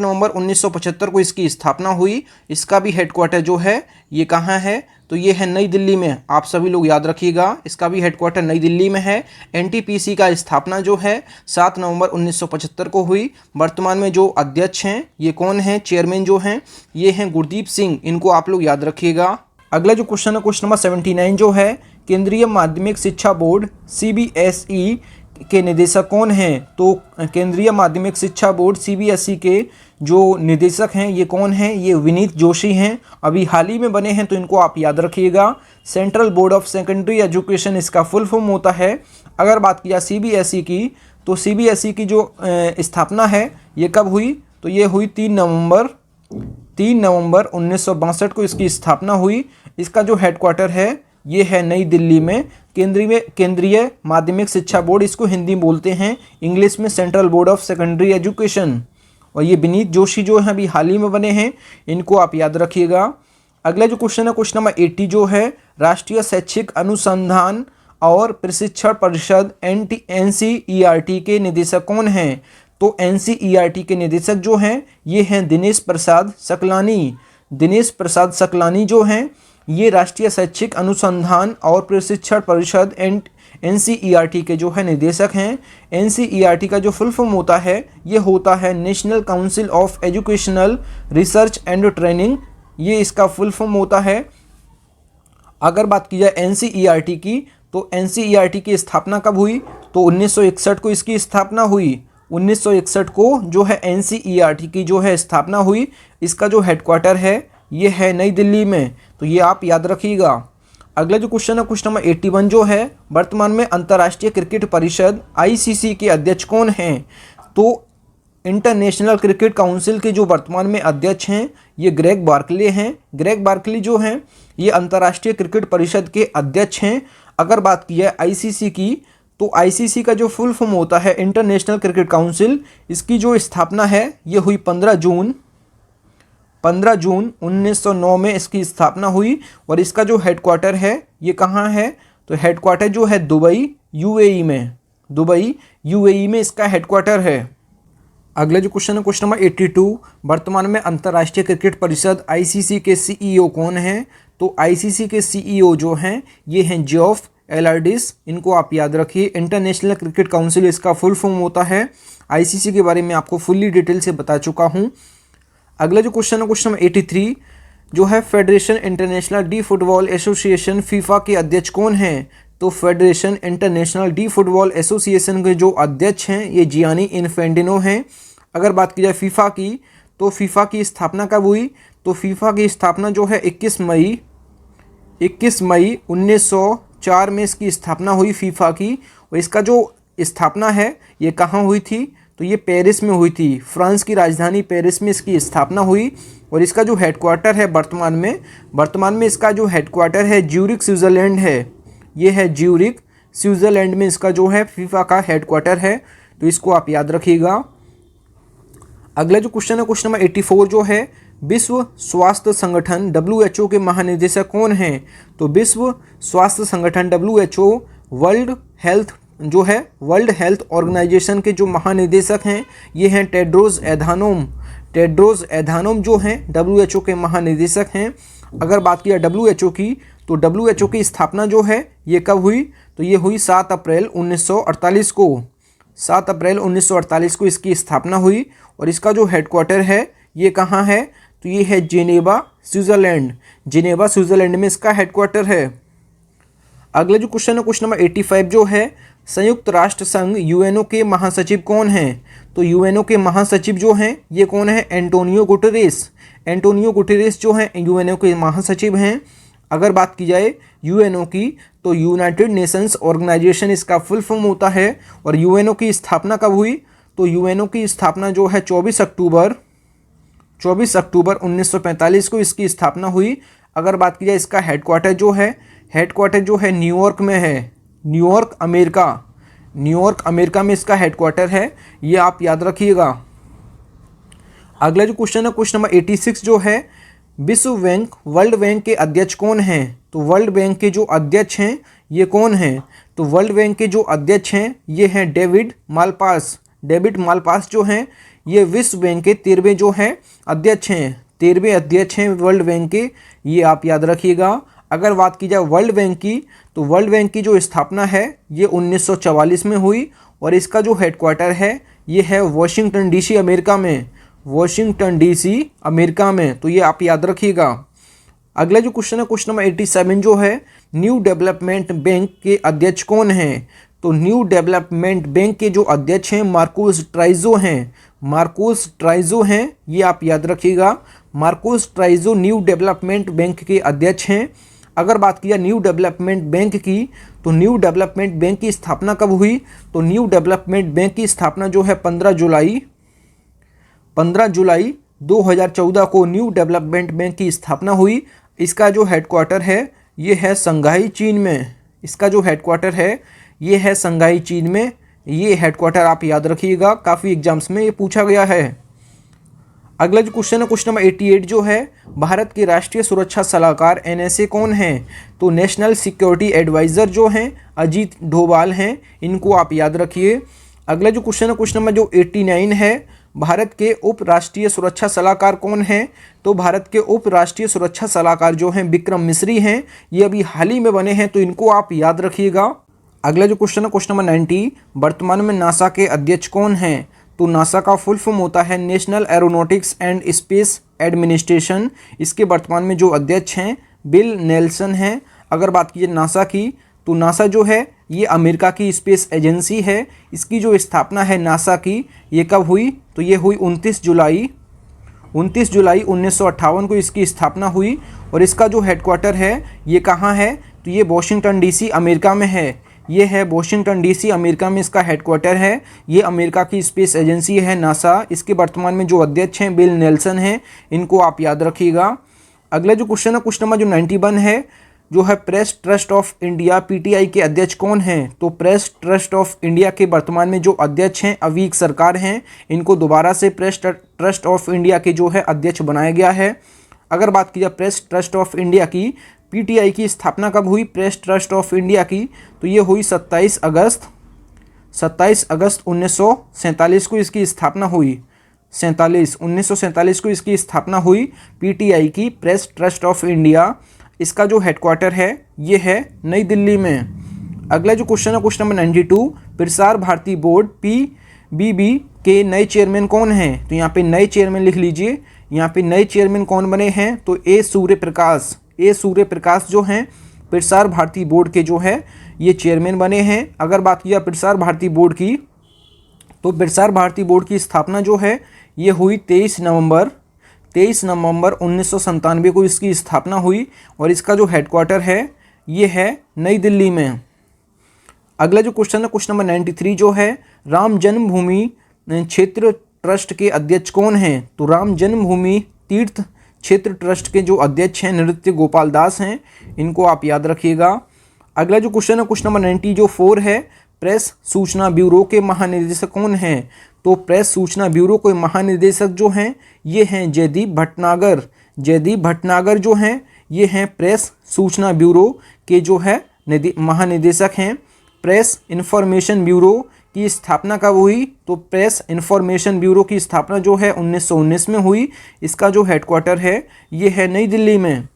S1: नवंबर 1975 को इसकी स्थापना हुई। इसका भी हेडक्वार्टर जो है ये कहाँ है? तो ये है नई दिल्ली में, आप सभी लोग याद रखिएगा। इसका भी हेडक्वार्टर नई दिल्ली में है। एनटीपीसी का स्थापना जो है 7 नवंबर 1975 को हुई। वर्तमान में जो अध्यक्ष हैं ये कौन हैं? चेयरमैन जो हैं ये हैं गुरदीप सिंह, इनको आप लोग याद रखिएगा। अगला जो क्वेश्चन है क्वेश्चन नंबर 79 जो है, केंद्रीय माध्यमिक शिक्षा बोर्ड CBSE के निदेशक कौन हैं? तो केंद्रीय माध्यमिक शिक्षा बोर्ड सीबीएसई के जो निदेशक हैं ये कौन हैं? ये विनीत जोशी हैं। अभी हाल ही में बने हैं तो इनको आप याद रखिएगा। Central board of secondary education इसका फुल फॉर्म होता है। अगर बात की जाए सीबीएसई की, तो सीबीएसई की जो स्थापना है ये कब हुई? तो ये हुई 3 नवंबर 1962 को इसकी स्थापना हुई। इसका जो हेडक्वार्टर है ये है नई दिल्ली में। केंद्रीय माध्यमिक शिक्षा बोर्ड इसको हिंदी बोलते हैं, इंग्लिश में central board of secondary education. और ये विनीत जोशी जो हैं अभी हाल ही में बने हैं, इनको आप याद रखिएगा। अगला जो क्वेश्चन है क्वेश्चन नंबर 80 जो है, राष्ट्रीय शैक्षिक अनुसंधान और प्रशिक्षण परिषद NCERT के निदेशक कौन हैं? तो NCERT के निदेशक जो हैं ये हैं दिनेश प्रसाद सकलानी। दिनेश प्रसाद सकलानी जो हैं ये राष्ट्रीय शैक्षिक अनुसंधान और प्रशिक्षण परिषद NCERT के जो है निदेशक हैं। NCERT का जो फुल फॉर्म होता है ये होता है national council of educational research and training, ये इसका फुल फॉर्म होता है। अगर बात की जाए NCERT की, तो NCERT की स्थापना कब हुई? तो 1961 को इसकी स्थापना हुई। 1961 को जो है NCERT की जो है स्थापना हुई। इसका जो हेडक्वार्टर है ये है नई दिल्ली में, तो ये आप याद रखिएगा। अगला जो क्वेश्चन है क्वेश्चन नंबर 81 जो है, वर्तमान में अंतर्राष्ट्रीय क्रिकेट परिषद ICC के अध्यक्ष कौन हैं? तो इंटरनेशनल क्रिकेट काउंसिल के जो वर्तमान में अध्यक्ष हैं ये ग्रेग बार्कले हैं। ग्रेग बार्कले जो हैं ये अंतर्राष्ट्रीय क्रिकेट परिषद के अध्यक्ष हैं। अगर बात की जाए ICC की, तो ICC का जो फुल फॉर्म होता है इंटरनेशनल क्रिकेट काउंसिल, इसकी जो स्थापना है ये हुई 15 जून 1909 में इसकी स्थापना हुई। और इसका जो हेडक्वार्टर है ये कहाँ है? तो हेडक्वार्टर जो है दुबई UAE में, दुबई UAE में इसका हेडक्वार्टर है। अगला जो क्वेश्चन है क्वेश्चन नंबर 82, वर्तमान में अंतर्राष्ट्रीय क्रिकेट परिषद ICC के CEO कौन हैं? तो ICC के CEO जो हैं ये हैं जेफ एलार्डिस, इनको आप याद रखिए। इंटरनेशनल क्रिकेट काउंसिल इसका फुल फॉर्म होता है। ICC के बारे में आपको फुल्ली डिटेल से बता चुका हूँ। अगला जो क्वेश्चन है क्वेश्चन नंबर 83 जो है, federation international D football association FIFA के अध्यक्ष कौन हैं? तो federation international D football association के जो अध्यक्ष हैं ये जियानी इन्फेंटिनो हैं। अगर बात की जाए फीफा की, तो फीफा की स्थापना कब हुई? तो फीफा की स्थापना जो है 21 मई 1904 में इसकी स्थापना हुई फीफा की। और इसका जो स्थापना है ये कहाँ हुई थी? तो ये पेरिस में हुई थी। फ्रांस की राजधानी पेरिस में इसकी स्थापना हुई। और इसका जो हेडक्वार्टर है वर्तमान में इसका जो हेडक्वार्टर है ज्यूरिक स्विट्ज़रलैंड है। ये है ज्यूरिक स्विट्ज़रलैंड में इसका जो है फीफा का हेडक्वार्टर है, तो इसको आप याद रखिएगा। अगला जो क्वेश्चन है क्वेश्चन नंबर 84 जो है, विश्व स्वास्थ्य संगठन WHO के महानिदेशक कौन हैं? तो विश्व स्वास्थ्य संगठन WHO वर्ल्ड हेल्थ ऑर्गेनाइजेशन के जो महानिदेशक हैं ये हैं टेड्रोस एधानोम जो हैं WHO के महानिदेशक हैं। अगर बात की जाए WHO की, तो WHO की स्थापना जो है ये कब हुई? तो ये हुई 7 अप्रैल 1948 को। 7 अप्रैल 1948 को इसकी स्थापना हुई। और इसका जो हेडक्वार्टर है ये कहाँ है? तो ये है जेनेवा स्विट्ज़रलैंड में इसका हेडक्वार्टर है। अगला जो क्वेश्चन है क्वेश्चन नंबर 85 जो है, संयुक्त राष्ट्र संघ UNO के महासचिव कौन हैं? तो UNO के महासचिव जो हैं ये कौन है? एंटोनियो गुटेरेस जो हैं UNO के महासचिव हैं। अगर बात की जाए UNO की, तो यूनाइटेड नेशंस ऑर्गेनाइजेशन इसका फुल फॉर्म होता है। और UNO की स्थापना कब हुई? तो UNO की स्थापना जो है 24 अक्टूबर 1945 को इसकी स्थापना हुई। अगर बात की जाए इसका हेडक्वार्टर जो है न्यूयॉर्क में है। न्यूयॉर्क अमेरिका में इसका हेडक्वार्टर है, ये आप याद रखिएगा। अगला जो क्वेश्चन है क्वेश्चन नंबर 86 जो है, वर्ल्ड बैंक के अध्यक्ष कौन हैं? तो वर्ल्ड बैंक के जो अध्यक्ष हैं ये कौन हैं? तो वर्ल्ड बैंक के जो अध्यक्ष हैं ये हैं डेविड मालपास जो हैं ये विश्व बैंक के 13वें जो हैं अध्यक्ष हैं वर्ल्ड बैंक के, ये आप याद रखिएगा। अगर बात की जाए वर्ल्ड बैंक की, तो वर्ल्ड बैंक की जो स्थापना है ये 1944 में हुई। और इसका जो हेडक्वार्टर है ये है वॉशिंगटन DC अमेरिका में, तो ये आप याद रखिएगा। अगला जो क्वेश्चन है क्वेश्चन नंबर 87 जो है, न्यू डेवलपमेंट बैंक के अध्यक्ष कौन हैं? तो न्यू डेवलपमेंट बैंक के जो अध्यक्ष हैं मार्कोस ट्राइजो हैं। मार्कोस ट्राइजो हैं, ये आप याद रखिएगा। मार्कोस ट्राइजो न्यू डेवलपमेंट बैंक के अध्यक्ष हैं। अगर बात किया न्यू डेवलपमेंट बैंक की, तो न्यू डेवलपमेंट बैंक की स्थापना कब हुई? तो न्यू डेवलपमेंट बैंक की स्थापना जो है 15 जुलाई 2014 को न्यू डेवलपमेंट बैंक की स्थापना हुई। इसका जो हेडक्वार्टर है ये है संघाई चीन में। इसका जो हेडक्वार्टर है ये है संघाई चीन में। ये हेडक्वार्टर आप याद रखिएगा, काफ़ी एग्जाम्स में ये पूछा गया है। अगला जो क्वेश्चन है क्वेश्चन नंबर 88 जो है, भारत के राष्ट्रीय सुरक्षा सलाहकार NSA कौन हैं? तो नेशनल सिक्योरिटी एडवाइज़र जो हैं अजीत डोभाल हैं, इनको आप याद रखिए। अगला जो क्वेश्चन है क्वेश्चन नंबर जो 89 है, भारत के उप राष्ट्रीय सुरक्षा सलाहकार कौन हैं? तो भारत के उप राष्ट्रीय सुरक्षा सलाहकार जो हैं विक्रम मिस्री हैं। ये अभी हाल ही में बने हैं, तो इनको आप याद रखिएगा। अगला जो क्वेश्चन है क्वेश्चन नंबर 90, वर्तमान में नासा के अध्यक्ष कौन हैं? तो नासा का फुल फॉर्म होता है national aeronautics and space administration. इसके वर्तमान में जो अध्यक्ष हैं बिल नेल्सन हैं। अगर बात कीजिए नासा की, तो नासा जो है ये अमेरिका की स्पेस एजेंसी है। इसकी जो स्थापना है नासा की, ये कब हुई? तो ये हुई 29 जुलाई 1958 को इसकी स्थापना हुई। और इसका जो हेडक्वार्टर है ये कहाँ है? तो ये वॉशिंगटन DC अमेरिका में है। ये है वॉशिंगटन DC अमेरिका में इसका हेडक्वार्टर है। ये अमेरिका की स्पेस एजेंसी है नासा। इसके वर्तमान में जो अध्यक्ष हैं बिल नेल्सन हैं, इनको आप याद रखिएगा। अगला जो क्वेश्चन है क्वेश्चन नंबर जो 91 है, जो है press trust of India PTI के अध्यक्ष कौन हैं? तो प्रेस ट्रस्ट ऑफ इंडिया के वर्तमान में जो अध्यक्ष हैं अवीक सरकार हैं। इनको दोबारा से प्रेस ट्रस्ट ऑफ इंडिया के जो है अध्यक्ष बनाया गया है। अगर बात की जाए प्रेस ट्रस्ट ऑफ इंडिया की, PTI की स्थापना कब हुई प्रेस ट्रस्ट ऑफ इंडिया की? तो ये हुई 27 अगस्त 1947 को इसकी स्थापना हुई। 1947 को इसकी स्थापना हुई PTI की, प्रेस ट्रस्ट ऑफ इंडिया। इसका जो हेडक्वार्टर है ये है नई दिल्ली में। अगला जो क्वेश्चन है question number 92, Prasar Bharati board PBB के नए चेयरमैन कौन हैं? तो यहाँ पे नए चेयरमैन लिख लीजिए। यहाँ पे नए चेयरमैन कौन बने हैं? तो ए सूर्य प्रकाश जो हैं प्रसार भारती बोर्ड के जो है ये चेयरमैन बने हैं। अगर बात किया प्रसार भारती बोर्ड की, तो प्रसार भारती बोर्ड की स्थापना जो है ये हुई 23 नवंबर 1997 को इसकी स्थापना हुई। और इसका जो हेडक्वार्टर है ये है नई दिल्ली में। अगला जो क्वेश्चन है क्वेश्चन नंबर 93 जो है, राम जन्मभूमि क्षेत्र ट्रस्ट के अध्यक्ष कौन हैं? तो राम जन्मभूमि तीर्थ क्षेत्र ट्रस्ट के जो अध्यक्ष हैं नृत्य गोपाल दास हैं। इनको आप याद रखिएगा। अगला जो क्वेश्चन है क्वेश्चन नंबर 94 है, प्रेस सूचना ब्यूरो के महानिदेशक कौन हैं? तो प्रेस सूचना ब्यूरो के महानिदेशक जो हैं ये हैं जयदीप भटनागर जो हैं ये हैं प्रेस सूचना ब्यूरो के जो है महानिदेशक हैं। प्रेस इंफॉर्मेशन ब्यूरो की स्थापना कब हुई? तो प्रेस इंफॉर्मेशन ब्यूरो की स्थापना जो है 1919 में हुई। इसका जो हेडक्वार्टर है ये है नई दिल्ली में।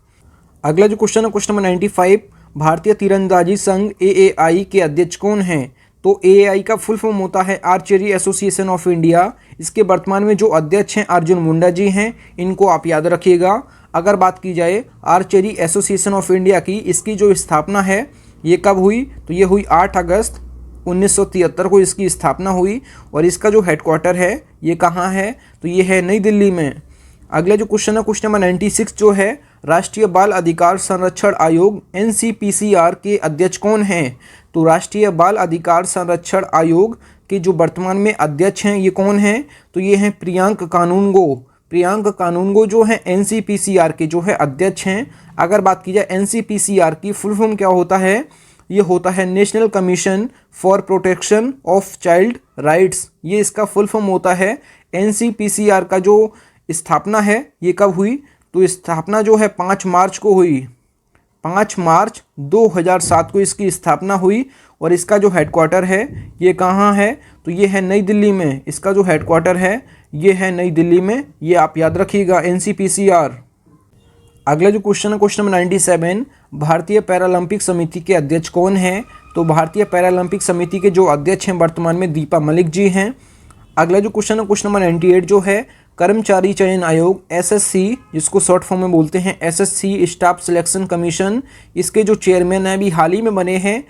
S1: अगला जो क्वेश्चन है क्वेश्चन नंबर 95, भारतीय तीरंदाजी संघ AAI के अध्यक्ष कौन हैं? तो AAI का फुल फॉर्म होता है आर्चरी एसोसिएशन ऑफ इंडिया। इसके वर्तमान में जो अध्यक्ष हैं अर्जुन मुंडा जी हैं। इनको आप याद रखिएगा। अगर बात की जाए आर्चरी एसोसिएशन ऑफ इंडिया की, इसकी जो स्थापना है ये कब हुई? तो ये हुई 8 अगस्त 1973 को इसकी स्थापना हुई। और इसका जो हेडक्वार्टर है ये कहाँ है? तो ये है नई दिल्ली में। अगला जो क्वेश्चन है क्वेश्चन नंबर 96 जो है, राष्ट्रीय बाल अधिकार संरक्षण आयोग NCPCR के अध्यक्ष कौन हैं? तो राष्ट्रीय बाल अधिकार संरक्षण आयोग के जो वर्तमान में अध्यक्ष हैं ये कौन हैं? तो ये हैं प्रियांक कानूनगो जो हैं NCPCR के जो है अध्यक्ष हैं। अगर बात की जाए NCPCR की फुल फॉर्म क्या होता है? ये होता है national commission for protection of child rights. ये इसका फुल फॉर्म होता है। NCPCR का जो स्थापना है ये कब हुई? तो स्थापना जो है 5 मार्च को हुई। 5 मार्च 2007 को इसकी स्थापना हुई। और इसका जो हेडक्वार्टर है ये कहाँ है? तो ये है नई दिल्ली में। इसका जो हेडक्वार्टर है ये है नई दिल्ली में। ये आप याद रखिएगा NCPCR। अगला जो क्वेश्चन है क्वेश्चन नंबर 97, भारतीय पैरालंपिक समिति के अध्यक्ष कौन हैं? तो भारतीय पैरालंपिक समिति के जो अध्यक्ष हैं वर्तमान में दीपा मलिक जी हैं। अगला जो क्वेश्चन है क्वेश्चन नंबर 98 जो है, कर्मचारी चयन आयोग SSC, जिसको शॉर्ट फॉर्म में बोलते हैं SSC स्टाफ सिलेक्शन कमीशन, इसके जो चेयरमैन हैं अभी हाल ही में बने हैं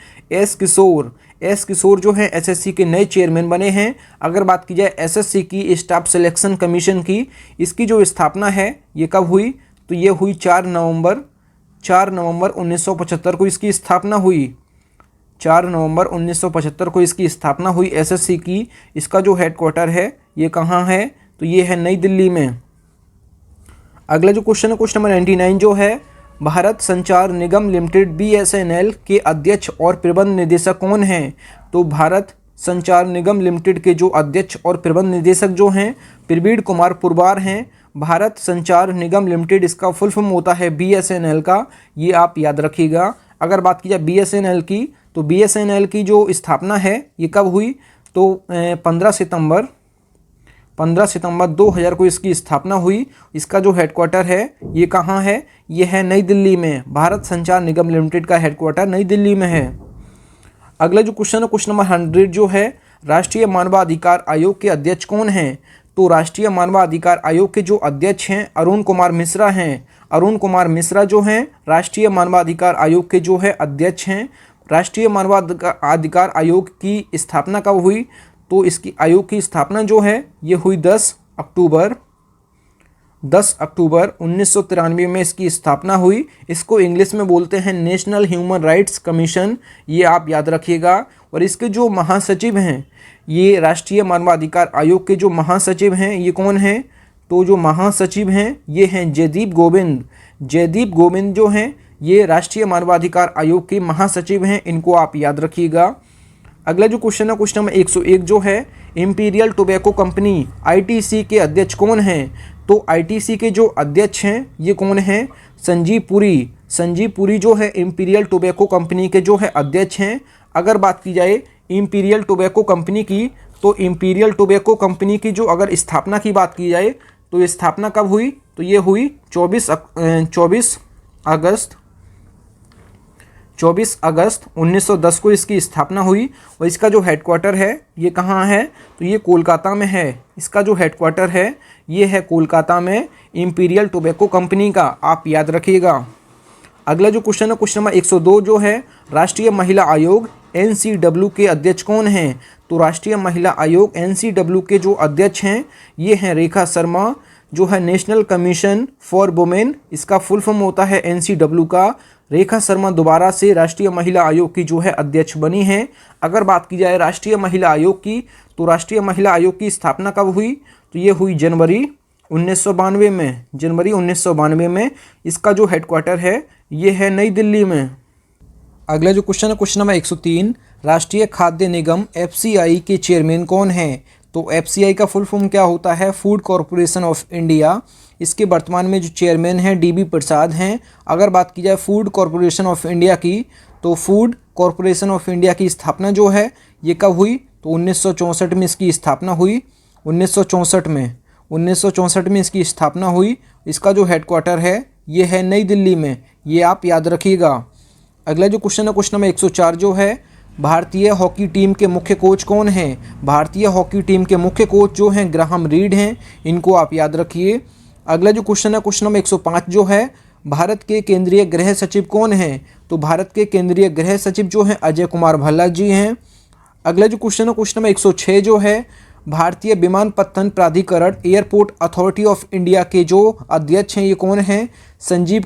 S1: एस किशोर जो है एसएससी के नए चेयरमैन बने हैं। अगर बात की जाए एसएससी की स्टाफ सिलेक्शन कमीशन की, इसकी जो स्थापना है ये कब हुई, तो ये हुई 4 नवंबर 1975 को इसकी स्थापना हुई। 4 नवंबर 1975 को इसकी स्थापना हुई एसएससी की। इसका जो हेडक्वार्टर है ये कहाँ है, तो ये है नई दिल्ली में। अगला जो क्वेश्चन है क्वेश्चन नंबर 99 जो है, भारत संचार निगम लिमिटेड बीएसएनएल के अध्यक्ष और प्रबंध निदेशक कौन हैं, तो भारत संचार निगम लिमिटेड के जो अध्यक्ष और प्रबंध निदेशक जो हैं प्रवीण कुमार पुरवार हैं। भारत संचार निगम लिमिटेड इसका फुल फॉर्म होता है बीएसएनएल का, ये आप याद रखिएगा। अगर बात की जाए बीएसएनएल की, तो बीएसएनएल की जो स्थापना है ये कब हुई, तो 15 सितंबर 2000 को इसकी स्थापना हुई। इसका जो हेडक्वार्टर है ये कहाँ है, ये है नई दिल्ली में। भारत संचार निगम लिमिटेड का हेडक्वार्टर नई दिल्ली में है। अगला जो क्वेश्चन है क्वेश्चन नंबर 100 जो है, राष्ट्रीय मानवाधिकार आयोग के अध्यक्ष कौन हैं, तो राष्ट्रीय मानवाधिकार आयोग के जो अध्यक्ष हैं अरुण कुमार मिश्रा हैं। अरुण कुमार मिश्रा जो हैं राष्ट्रीय मानवाधिकार आयोग के जो है अध्यक्ष हैं। राष्ट्रीय मानवाधिकार आयोग की स्थापना कब हुई, तो इसकी आयोग की स्थापना जो है ये हुई 10 अक्टूबर 1993 में इसकी स्थापना हुई। इसको इंग्लिश में बोलते हैं नेशनल ह्यूमन राइट्स कमीशन, ये आप याद रखिएगा। और इसके जो महासचिव हैं, ये राष्ट्रीय मानवाधिकार आयोग के जो महासचिव हैं ये कौन हैं, तो जो महासचिव हैं ये हैं जयदीप गोविंद जो हैं ये राष्ट्रीय मानवाधिकार आयोग के महासचिव हैं, इनको आप याद रखिएगा। अगला जो क्वेश्चन है क्वेश्चन नंबर 101 जो है, इंपीरियल टोबैको कंपनी आईटीसी के अध्यक्ष कौन हैं, तो आईटीसी के जो अध्यक्ष हैं ये कौन हैं, संजीव पुरी जो है इंपीरियल टोबैको कंपनी के जो है अध्यक्ष हैं। अगर बात की जाए इंपीरियल टोबैको कंपनी की, तो इंपीरियल टोबैको कंपनी की जो अगर स्थापना की बात की जाए तो ये स्थापना कब हुई, तो ये हुई 24 अगस्त 1910 को इसकी स्थापना हुई। और इसका जो हेडक्वार्टर है ये कहाँ है, तो ये कोलकाता में है। इसका जो हेडक्वार्टर है ये है कोलकाता में इंपीरियल टोबैको कंपनी का, आप याद रखिएगा। अगला जो क्वेश्चन है क्वेश्चन नंबर 102 जो है, राष्ट्रीय महिला आयोग एनसीडब्ल्यू के अध्यक्ष कौन हैं, तो राष्ट्रीय महिला आयोग एनसीडब्ल्यू के जो अध्यक्ष हैं ये हैं रेखा शर्मा जो है नेशनल कमीशन फॉर वुमेन, इसका फुल फॉर्म होता है एनसीडब्ल्यू का। रेखा शर्मा दोबारा से राष्ट्रीय महिला आयोग की जो है अध्यक्ष बनी हैं। अगर बात की जाए राष्ट्रीय महिला आयोग की, तो राष्ट्रीय महिला आयोग की स्थापना कब हुई, तो ये हुई जनवरी 1992 में। इसका जो हेडक्वार्टर है ये है नई दिल्ली में। अगला जो क्वेश्चन है क्वेश्चन नंबर 103, राष्ट्रीय खाद्य निगम एफसीआई के चेयरमैन कौन हैं, तो एफसीआई का फुल फॉर्म क्या होता है, फूड कॉरपोरेशन ऑफ इंडिया। इसके वर्तमान में जो चेयरमैन हैं डीबी प्रसाद हैं। अगर बात की जाए फूड कॉरपोरेशन ऑफ इंडिया की, तो फूड कॉरपोरेशन ऑफ इंडिया की स्थापना जो है ये कब हुई, तो 1964 में इसकी स्थापना हुई। 1964 में इसकी स्थापना हुई। इसका जो हेडक्वार्टर है ये है नई दिल्ली में, ये आप याद रखिएगा। अगला जो क्वेश्चन है क्वेश्चन नंबर 104 जो है, भारतीय हॉकी टीम के मुख्य कोच कौन हैं, भारतीय हॉकी टीम के मुख्य कोच जो हैं ग्राहम रीड हैं, इनको आप याद रखिए। अगला जो क्वेश्चन है क्वेश्चन नंबर 105 जो है, भारत के केंद्रीय गृह सचिव कौन हैं, तो भारत के केंद्रीय गृह सचिव जो हैं अजय कुमार भल्ला जी हैं। अगला जो क्वेश्चन है क्वेश्चन नंबर 106 जो है, भारतीय विमानपत्तन प्राधिकरण एयरपोर्ट अथॉरिटी ऑफ इंडिया के जो अध्यक्ष हैं ये कौन हैं, संजीव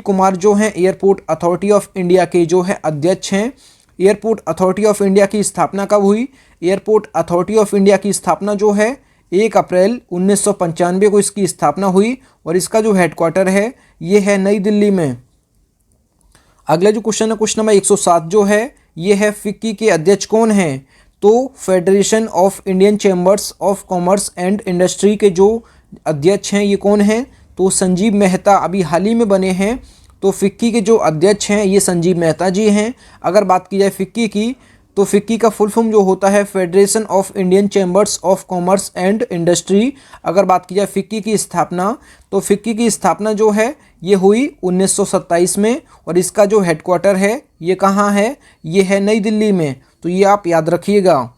S1: कुमार जो हैं एयरपोर्ट अथॉरिटी ऑफ इंडिया के जो है अध्यक्ष हैं। एयरपोर्ट अथॉरिटी ऑफ इंडिया की स्थापना कब हुई, एयरपोर्ट अथॉरिटी ऑफ इंडिया की स्थापना जो है 1 अप्रैल 1995 को इसकी स्थापना हुई। और इसका जो हेडक्वार्टर है ये है नई दिल्ली में। अगला जो क्वेश्चन है क्वेश्चन नंबर 107 जो है, ये है फिक्की के अध्यक्ष कौन हैं, तो federation of Indian chambers of commerce and industry के जो अध्यक्ष हैं ये कौन हैं, तो संजीव मेहता अभी हाल ही में बने हैं। तो फिक्की के जो अध्यक्ष हैं ये संजीव मेहता जी हैं। अगर बात की जाए फिक्की की, तो फिक्की का फुल फॉर्म जो होता है federation of Indian chambers of commerce and industry. अगर बात की जाए फिक्की की स्थापना, तो फिक्की की स्थापना जो है ये हुई 1927 में। और इसका जो हेडक्वार्टर है ये कहाँ है, ये है नई दिल्ली में, तो ये आप याद रखिएगा।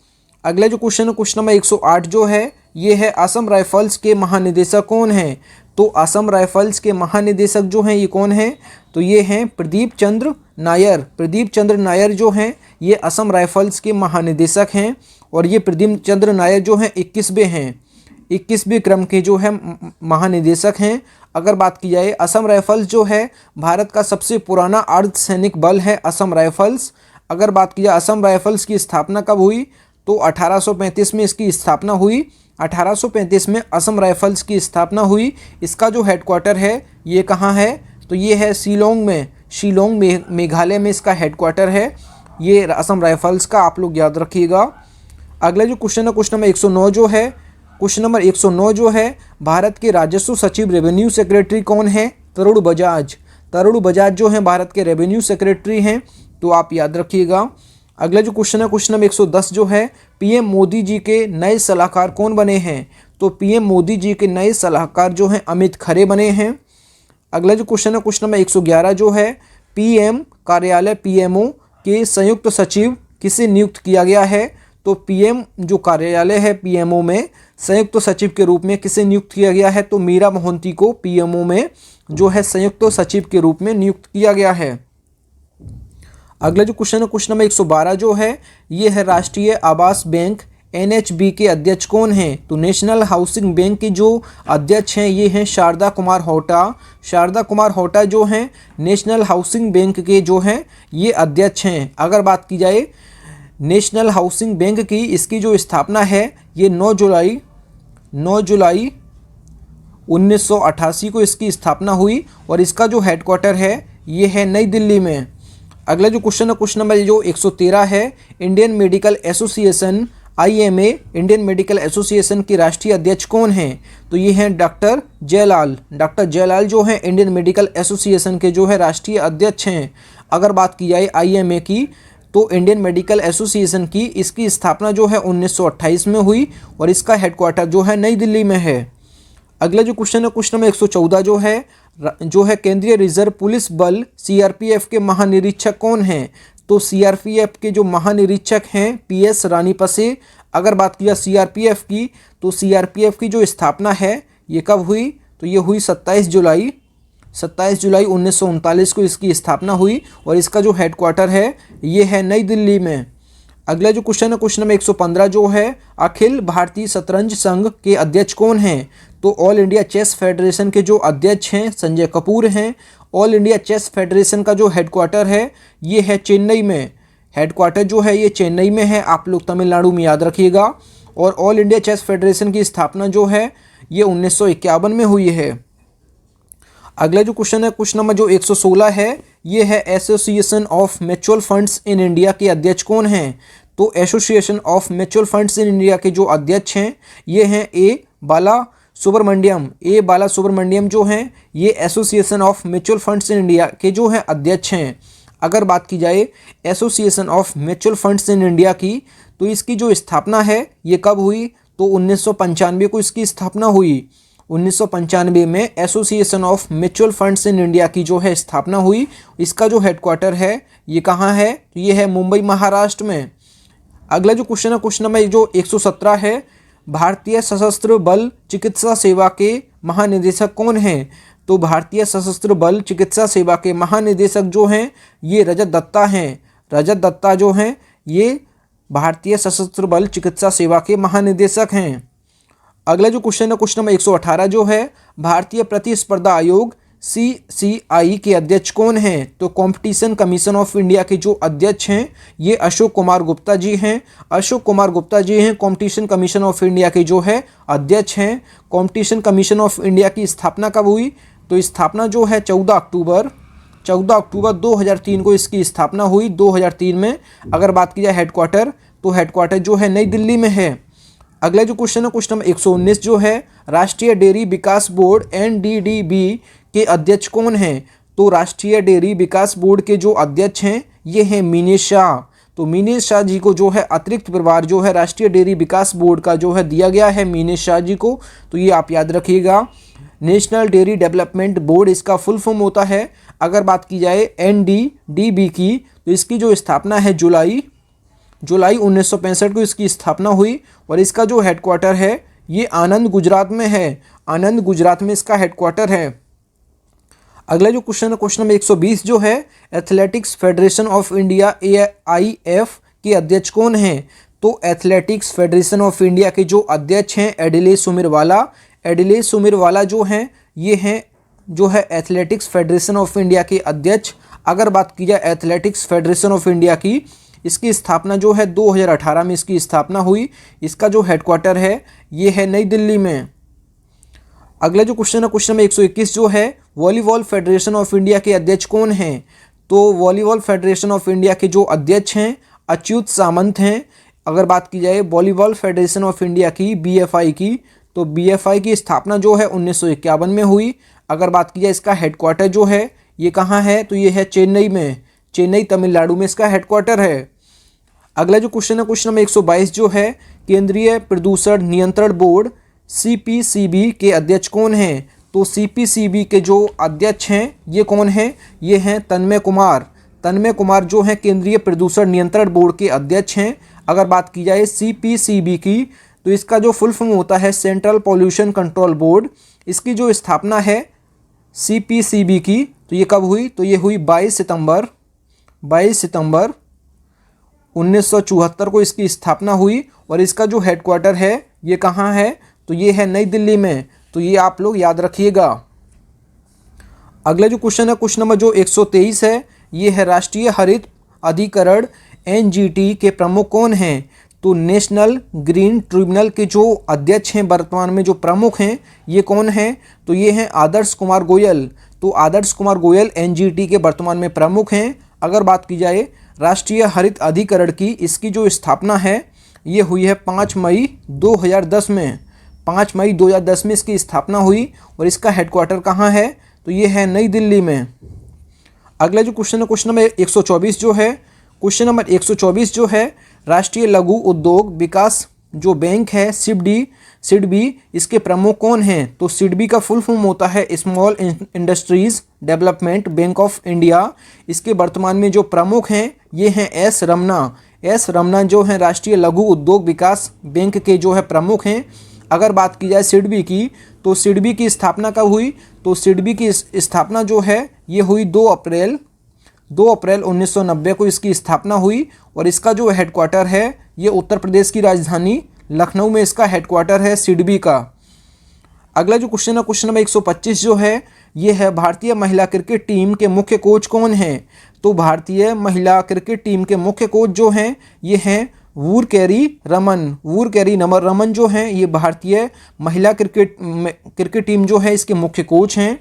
S1: अगला जो क्वेश्चन है क्वेश्चन नंबर 108 जो है, ये है असम राइफल्स के महानिदेशक कौन हैं, तो असम राइफल्स के महानिदेशक जो हैं ये कौन हैं, तो ये हैं प्रदीप चंद्र चंद्र नायर जो हैं ये असम राइफल्स के महानिदेशक हैं और ये प्रदीप चंद्र नायर जो हैं 21वें क्रम के जो है महानिदेशक हैं। अगर बात की जाए असम राइफल्स जो है भारत का सबसे पुराना अर्धसैनिक बल है असम राइफल्स। अगर बात की जाए असम राइफल्स की स्थापना कब हुई तो 1835 में इसकी स्थापना हुई। 1835 में असम राइफल्स की स्थापना हुई। इसका जो हेडक्वार्टर है ये कहाँ है तो ये है शिलोंग में मेघालय में इसका हेडक्वार्टर है ये असम राइफल्स का, आप लोग याद रखिएगा। अगला जो क्वेश्चन है क्वेश्चन नंबर 109 जो है, क्वेश्चन नंबर 109 जो है भारत के राजस्व सचिव रेवेन्यू सेक्रेटरी कौन है? तरुण बजाज जो हैं भारत के रेवेन्यू सेक्रेटरी हैं, तो आप याद रखिएगा। अगला जो क्वेश्चन है क्वेश्चन नंबर 110 जो है पीएम मोदी जी के नए सलाहकार कौन बने हैं? तो पीएम मोदी जी के नए सलाहकार जो हैं अमित खरे बने हैं। अगला जो क्वेश्चन है क्वेश्चन नंबर 111 जो है पीएम कार्यालय पीएमओ के संयुक्त सचिव किसे नियुक्त किया गया है? तो पीएम जो कार्यालय है पीएमओ में संयुक्त सचिव के रूप में किसे नियुक्त किया गया है? तो मीरा मोहंती को पीएमओ में जो है संयुक्त सचिव के रूप में नियुक्त किया गया है। अगला जो क्वेश्चन है क्वेश्चन नंबर 112 जो है ये है राष्ट्रीय आवास बैंक एनएचबी के अध्यक्ष कौन हैं? तो नेशनल हाउसिंग बैंक के जो अध्यक्ष हैं ये हैं शारदा कुमार होटा जो हैं नेशनल हाउसिंग बैंक के जो हैं ये अध्यक्ष हैं। अगर बात की जाए नेशनल हाउसिंग बैंक की, इसकी जो स्थापना है ये 9 जुलाई 1988 को इसकी स्थापना हुई और इसका जो हेडक्वार्टर है ये है नई दिल्ली में। अगला जो क्वेश्चन है क्वेश्चन नंबर जो 113 है Indian medical association IMA Indian medical association के राष्ट्रीय अध्यक्ष कौन हैं? तो ये हैं डॉक्टर जयलाल जो हैं इंडियन मेडिकल एसोसिएशन के जो है राष्ट्रीय अध्यक्ष हैं। अगर बात की जाए IMA की तो इंडियन मेडिकल एसोसिएशन की इसकी स्थापना जो है 1928 में हुई और इसका हेडक्वार्टर जो है नई दिल्ली में है। अगला जो क्वेश्चन है क्वेश्चन नंबर 114 जो है केंद्रीय रिजर्व पुलिस बल CRPF के महानिरीक्षक कौन हैं? तो CRPF के जो महानिरीक्षक हैं PS रानीपसे। अगर बात किया CRPF की तो CRPF की जो स्थापना है ये कब हुई? तो ये हुई 27 जुलाई 1939 को इसकी स्थापना हुई और इसका जो हेडक्वार्टर है ये है नई दिल्ली में। अगला जो क्वेश्चन है क्वेश्चन नंबर 115 जो है अखिल भारतीय शतरंज संघ के अध्यक्ष कौन हैं? तो ऑल इंडिया चेस फेडरेशन के जो अध्यक्ष हैं संजय कपूर हैं। ऑल इंडिया चेस फेडरेशन का जो हेडक्वार्टर है ये है चेन्नई में। हेडक्वार्टर जो है ये चेन्नई में है, आप लोग तमिलनाडु में याद रखिएगा। और ऑल इंडिया चेस फेडरेशन की स्थापना जो है ये 1951 में हुई है। अगला जो क्वेश्चन है क्वेश्चन नंबर जो 116 है ये है association of mutual funds in India के अध्यक्ष कौन हैं? तो association of mutual funds in India के जो अध्यक्ष हैं ये हैं ए बाला सुब्रमण्यम जो हैं ये association of mutual funds in India के जो हैं अध्यक्ष हैं। अगर बात की जाए association of mutual funds in India की तो इसकी जो स्थापना है ये कब हुई? तो 1995 को इसकी स्थापना हुई। 1995 में association of mutual funds in India की जो है स्थापना हुई। इसका जो हेडक्वार्टर है ये कहाँ है? तो ये है मुंबई महाराष्ट्र में। अगला जो क्वेश्चन है क्वेश्चन नंबर जो 117 है भारतीय सशस्त्र बल चिकित्सा सेवा के महानिदेशक कौन हैं? तो भारतीय सशस्त्र बल चिकित्सा सेवा के महानिदेशक जो हैं ये रजत दत्ता जो हैं ये भारतीय सशस्त्र बल चिकित्सा सेवा के महानिदेशक हैं। अगला जो क्वेश्चन है क्वेश्चन नंबर 118 जो है भारतीय प्रतिस्पर्धा आयोग CCI के अध्यक्ष कौन हैं? तो कंपटीशन कमीशन ऑफ इंडिया के जो अध्यक्ष हैं ये अशोक कुमार गुप्ता जी हैं कंपटीशन कमीशन ऑफ इंडिया के जो है अध्यक्ष हैं। कंपटीशन कमीशन ऑफ इंडिया की स्थापना कब हुई? तो स्थापना जो है 14 अक्टूबर 2003 को इसकी स्थापना हुई 2003 में। अगर बात की जाए हेडक्वार्टर तो हेडक्वार्टर जो है नई दिल्ली में है। अगला जो क्वेश्चन है क्वेश्चन नंबर 119 जो है राष्ट्रीय डेयरी विकास बोर्ड NDDB के अध्यक्ष कौन हैं? तो राष्ट्रीय डेयरी विकास बोर्ड के जो अध्यक्ष हैं ये हैं मीनेश शाह। तो मीनेश शाह जी को जो है अतिरिक्त प्रभार जो है राष्ट्रीय डेयरी विकास बोर्ड का जो है दिया गया है मीनेश शाह जी को, तो ये आप याद रखिएगा। नेशनल डेयरी डेवलपमेंट बोर्ड इसका फुल फॉर्म होता है। अगर बात की जाए NDDB की तो इसकी जो स्थापना है जुलाई 1965 को इसकी स्थापना हुई और इसका जो हेडक्वार्टर है ये आनंद गुजरात में है। आनंद गुजरात में इसका हेडक्वार्टर है। अगला जो क्वेश्चन है क्वेश्चन नंबर 120 जो है, athletics federation of India AIF के अध्यक्ष कौन हैं? तो एथलेटिक्स फेडरेशन ऑफ इंडिया के जो अध्यक्ष हैं एडिले सुमिरवाला। एडिले सुमिरवाला जो हैं ये हैं जो है एथलेटिक्स फेडरेशन ऑफ इंडिया के अध्यक्ष। अगर बात की जाए एथलेटिक्स फेडरेशन ऑफ इंडिया की, इसकी स्थापना जो है 2018 में इसकी स्थापना हुई। इसका जो हेडक्वार्टर है ये है नई दिल्ली में। अगला जो क्वेश्चन है क्वेश्चन नंबर 121 जो है, वॉलीबॉल फेडरेशन ऑफ इंडिया के अध्यक्ष कौन हैं? तो वॉलीबॉल फेडरेशन ऑफ इंडिया के जो अध्यक्ष हैं अच्युत सामंत हैं। अगर बात की जाए वॉलीबॉल फेडरेशन ऑफ इंडिया की BFI की, तो BFI की स्थापना जो है 1951 में हुई। अगर बात की जाए इसका हेडक्वार्टर जो है ये कहाँ है? तो ये है चेन्नई में, चेन्नई तमिलनाडु में इसका हेडक्वार्टर है। अगला जो क्वेश्चन है क्वेश्चन नंबर 122 जो है, केंद्रीय प्रदूषण नियंत्रण बोर्ड CPCB के अध्यक्ष कौन हैं? तो CPCB के जो अध्यक्ष हैं ये कौन हैं? ये हैं तन्मय कुमार। तन्मय कुमार जो हैं केंद्रीय प्रदूषण नियंत्रण बोर्ड के अध्यक्ष हैं। अगर बात की जाए CPCB की, तो इसका जो फुल फॉर्म होता है सेंट्रल पॉल्यूशन कंट्रोल बोर्ड। इसकी जो स्थापना है CPCB की, तो ये कब हुई? तो ये हुई 22 सितंबर 1974 को इसकी स्थापना हुई। और इसका जो हेडक्वार्टर है ये कहाँ है? तो ये है नई दिल्ली में। तो ये आप लोग याद रखिएगा। अगला जो क्वेश्चन है क्वेश्चन नंबर जो 123 है, ये है राष्ट्रीय हरित अधिकरण NGT के प्रमुख कौन हैं? तो नेशनल ग्रीन ट्रिब्यूनल के जो अध्यक्ष हैं वर्तमान में जो प्रमुख हैं ये कौन हैं? तो ये हैं आदर्श कुमार गोयल। तो आदर्श कुमार गोयल NGT के वर्तमान में प्रमुख हैं। अगर बात की जाए राष्ट्रीय हरित अधिकरण की, इसकी जो स्थापना है ये हुई है 5 मई 2010 में। 5 मई 2010 में इसकी स्थापना हुई। और इसका हेडक्वार्टर कहाँ है? तो ये है नई दिल्ली में। अगला जो क्वेश्चन है क्वेश्चन नंबर 124 जो है, क्वेश्चन नंबर 124 जो है, राष्ट्रीय लघु उद्योग विकास जो बैंक है सिडबी, इसके प्रमुख कौन हैं? तो सिडबी का फुल फॉर्म होता है small industries development bank of India. इसके वर्तमान में जो प्रमुख हैं ये हैं S रमना जो हैं राष्ट्रीय लघु उद्योग विकास बैंक के जो है प्रमुख हैं। अगर बात की जाए सिडबी की, तो सिडबी की स्थापना कब हुई? तो सिडबी की स्थापना जो है ये हुई 2 अप्रैल 1990 को इसकी स्थापना हुई। और इसका जो हेडक्वार्टर है ये उत्तर प्रदेश की राजधानी लखनऊ में इसका हेडक्वार्टर है सिडबी का। अगला जो क्वेश्चन है क्वेश्चन नंबर 125 जो है, ये है भारतीय महिला क्रिकेट टीम के मुख्य कोच कौन हैं? तो भारतीय महिला क्रिकेट टीम के मुख्य कोच जो हैं ये हैं वूरकैरी रमन जो हैं ये भारतीय महिला क्रिकेट टीम जो है इसके मुख्य कोच हैं।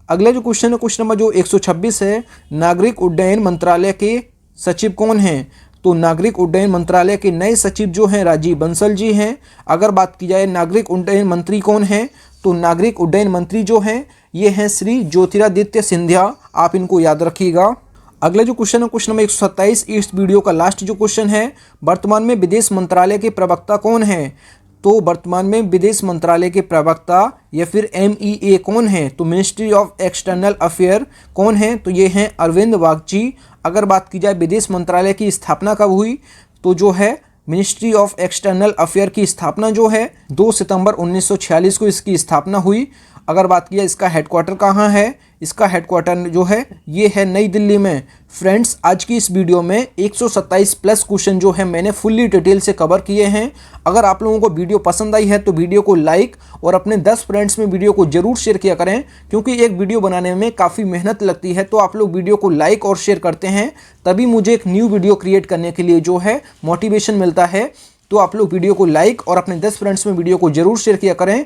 S1: अगला जो क्वेश्चन है क्वेश्चन नंबर जो 126 है, नागरिक उड्डयन मंत्रालय के सचिव कौन हैं? तो नागरिक उड्डयन मंत्रालय के नए सचिव जो हैं राजीव बंसल जी हैं। अगर बात की जाए नागरिक उड्डयन मंत्री कौन हैं? तो नागरिक उड्डयन मंत्री जो हैं ये हैं श्री ज्योतिरादित्य सिंधिया। आप इनको याद रखिएगा। अगला जो क्वेश्चन है क्वेश्चन नंबर 127, इस वीडियो का लास्ट जो क्वेश्चन है, वर्तमान में विदेश मंत्रालय के प्रवक्ता कौन हैं? तो वर्तमान में विदेश मंत्रालय के प्रवक्ता या फिर MEA कौन है? तो मिनिस्ट्री ऑफ एक्सटर्नल अफेयर कौन है? तो ये हैं अरविंद वागची। अगर बात की जाए विदेश मंत्रालय की स्थापना कब हुई? तो जो है मिनिस्ट्री ऑफ एक्सटर्नल अफेयर की स्थापना जो है 2 सितंबर 1946 को इसकी स्थापना हुई। अगर बात की जाए इसका हेडक्वार्टर कहाँ है? इसका हेडक्वार्टर जो है ये है नई दिल्ली में। फ्रेंड्स, आज की इस वीडियो में 127 प्लस क्वेश्चन जो है मैंने फुल्ली डिटेल से कवर किए हैं। अगर आप लोगों को वीडियो पसंद आई है तो वीडियो को लाइक और अपने 10 फ्रेंड्स में वीडियो को जरूर शेयर किया करें, क्योंकि एक वीडियो बनाने में काफ़ी मेहनत लगती है। तो आप लोग वीडियो को लाइक और शेयर करते हैं तभी मुझे एक न्यू वीडियो क्रिएट करने के लिए जो है मोटिवेशन मिलता है। तो आप लोग वीडियो को लाइक और अपने 10 फ्रेंड्स में वीडियो को जरूर शेयर किया करें।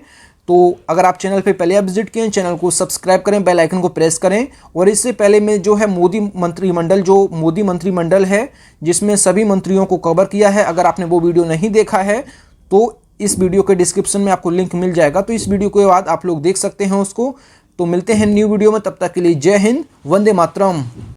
S1: तो अगर आप चैनल पे पहले आप विजिट किए हैं, चैनल को सब्सक्राइब करें, बेल आइकन को प्रेस करें। और इससे पहले मैं जो है मोदी मंत्रिमंडल है जिसमें सभी मंत्रियों को कवर किया है, अगर आपने वो वीडियो नहीं देखा है तो इस वीडियो के डिस्क्रिप्शन में आपको लिंक मिल जाएगा। तो इस वीडियो के बाद आप लोग देख सकते हैं उसको। तो मिलते हैं न्यू वीडियो में, तब तक के लिए जय हिंद, वंदे मातरम।